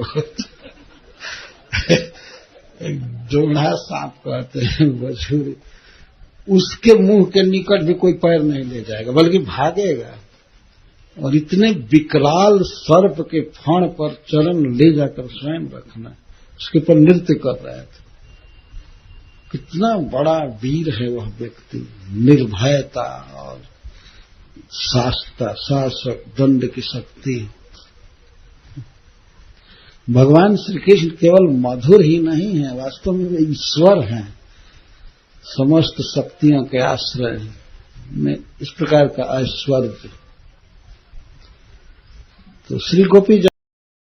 एक डोढ़ा सांप कहते हैं बछुरी, उसके मुंह के निकट भी कोई पैर नहीं ले जाएगा बल्कि भागेगा। और इतने विकराल सर्प के फण पर चरण ले जाकर स्वयं रखना, उसके पर नृत्य कर रहे थे। कितना बड़ा वीर है वह व्यक्ति। निर्भयता और शासक दंड की शक्ति। भगवान श्री कृष्ण केवल मधुर ही नहीं है, वास्तव में वे ईश्वर हैं, समस्त शक्तियों के आश्रय में इस प्रकार का ऐश्वर्य। तो श्री गोपी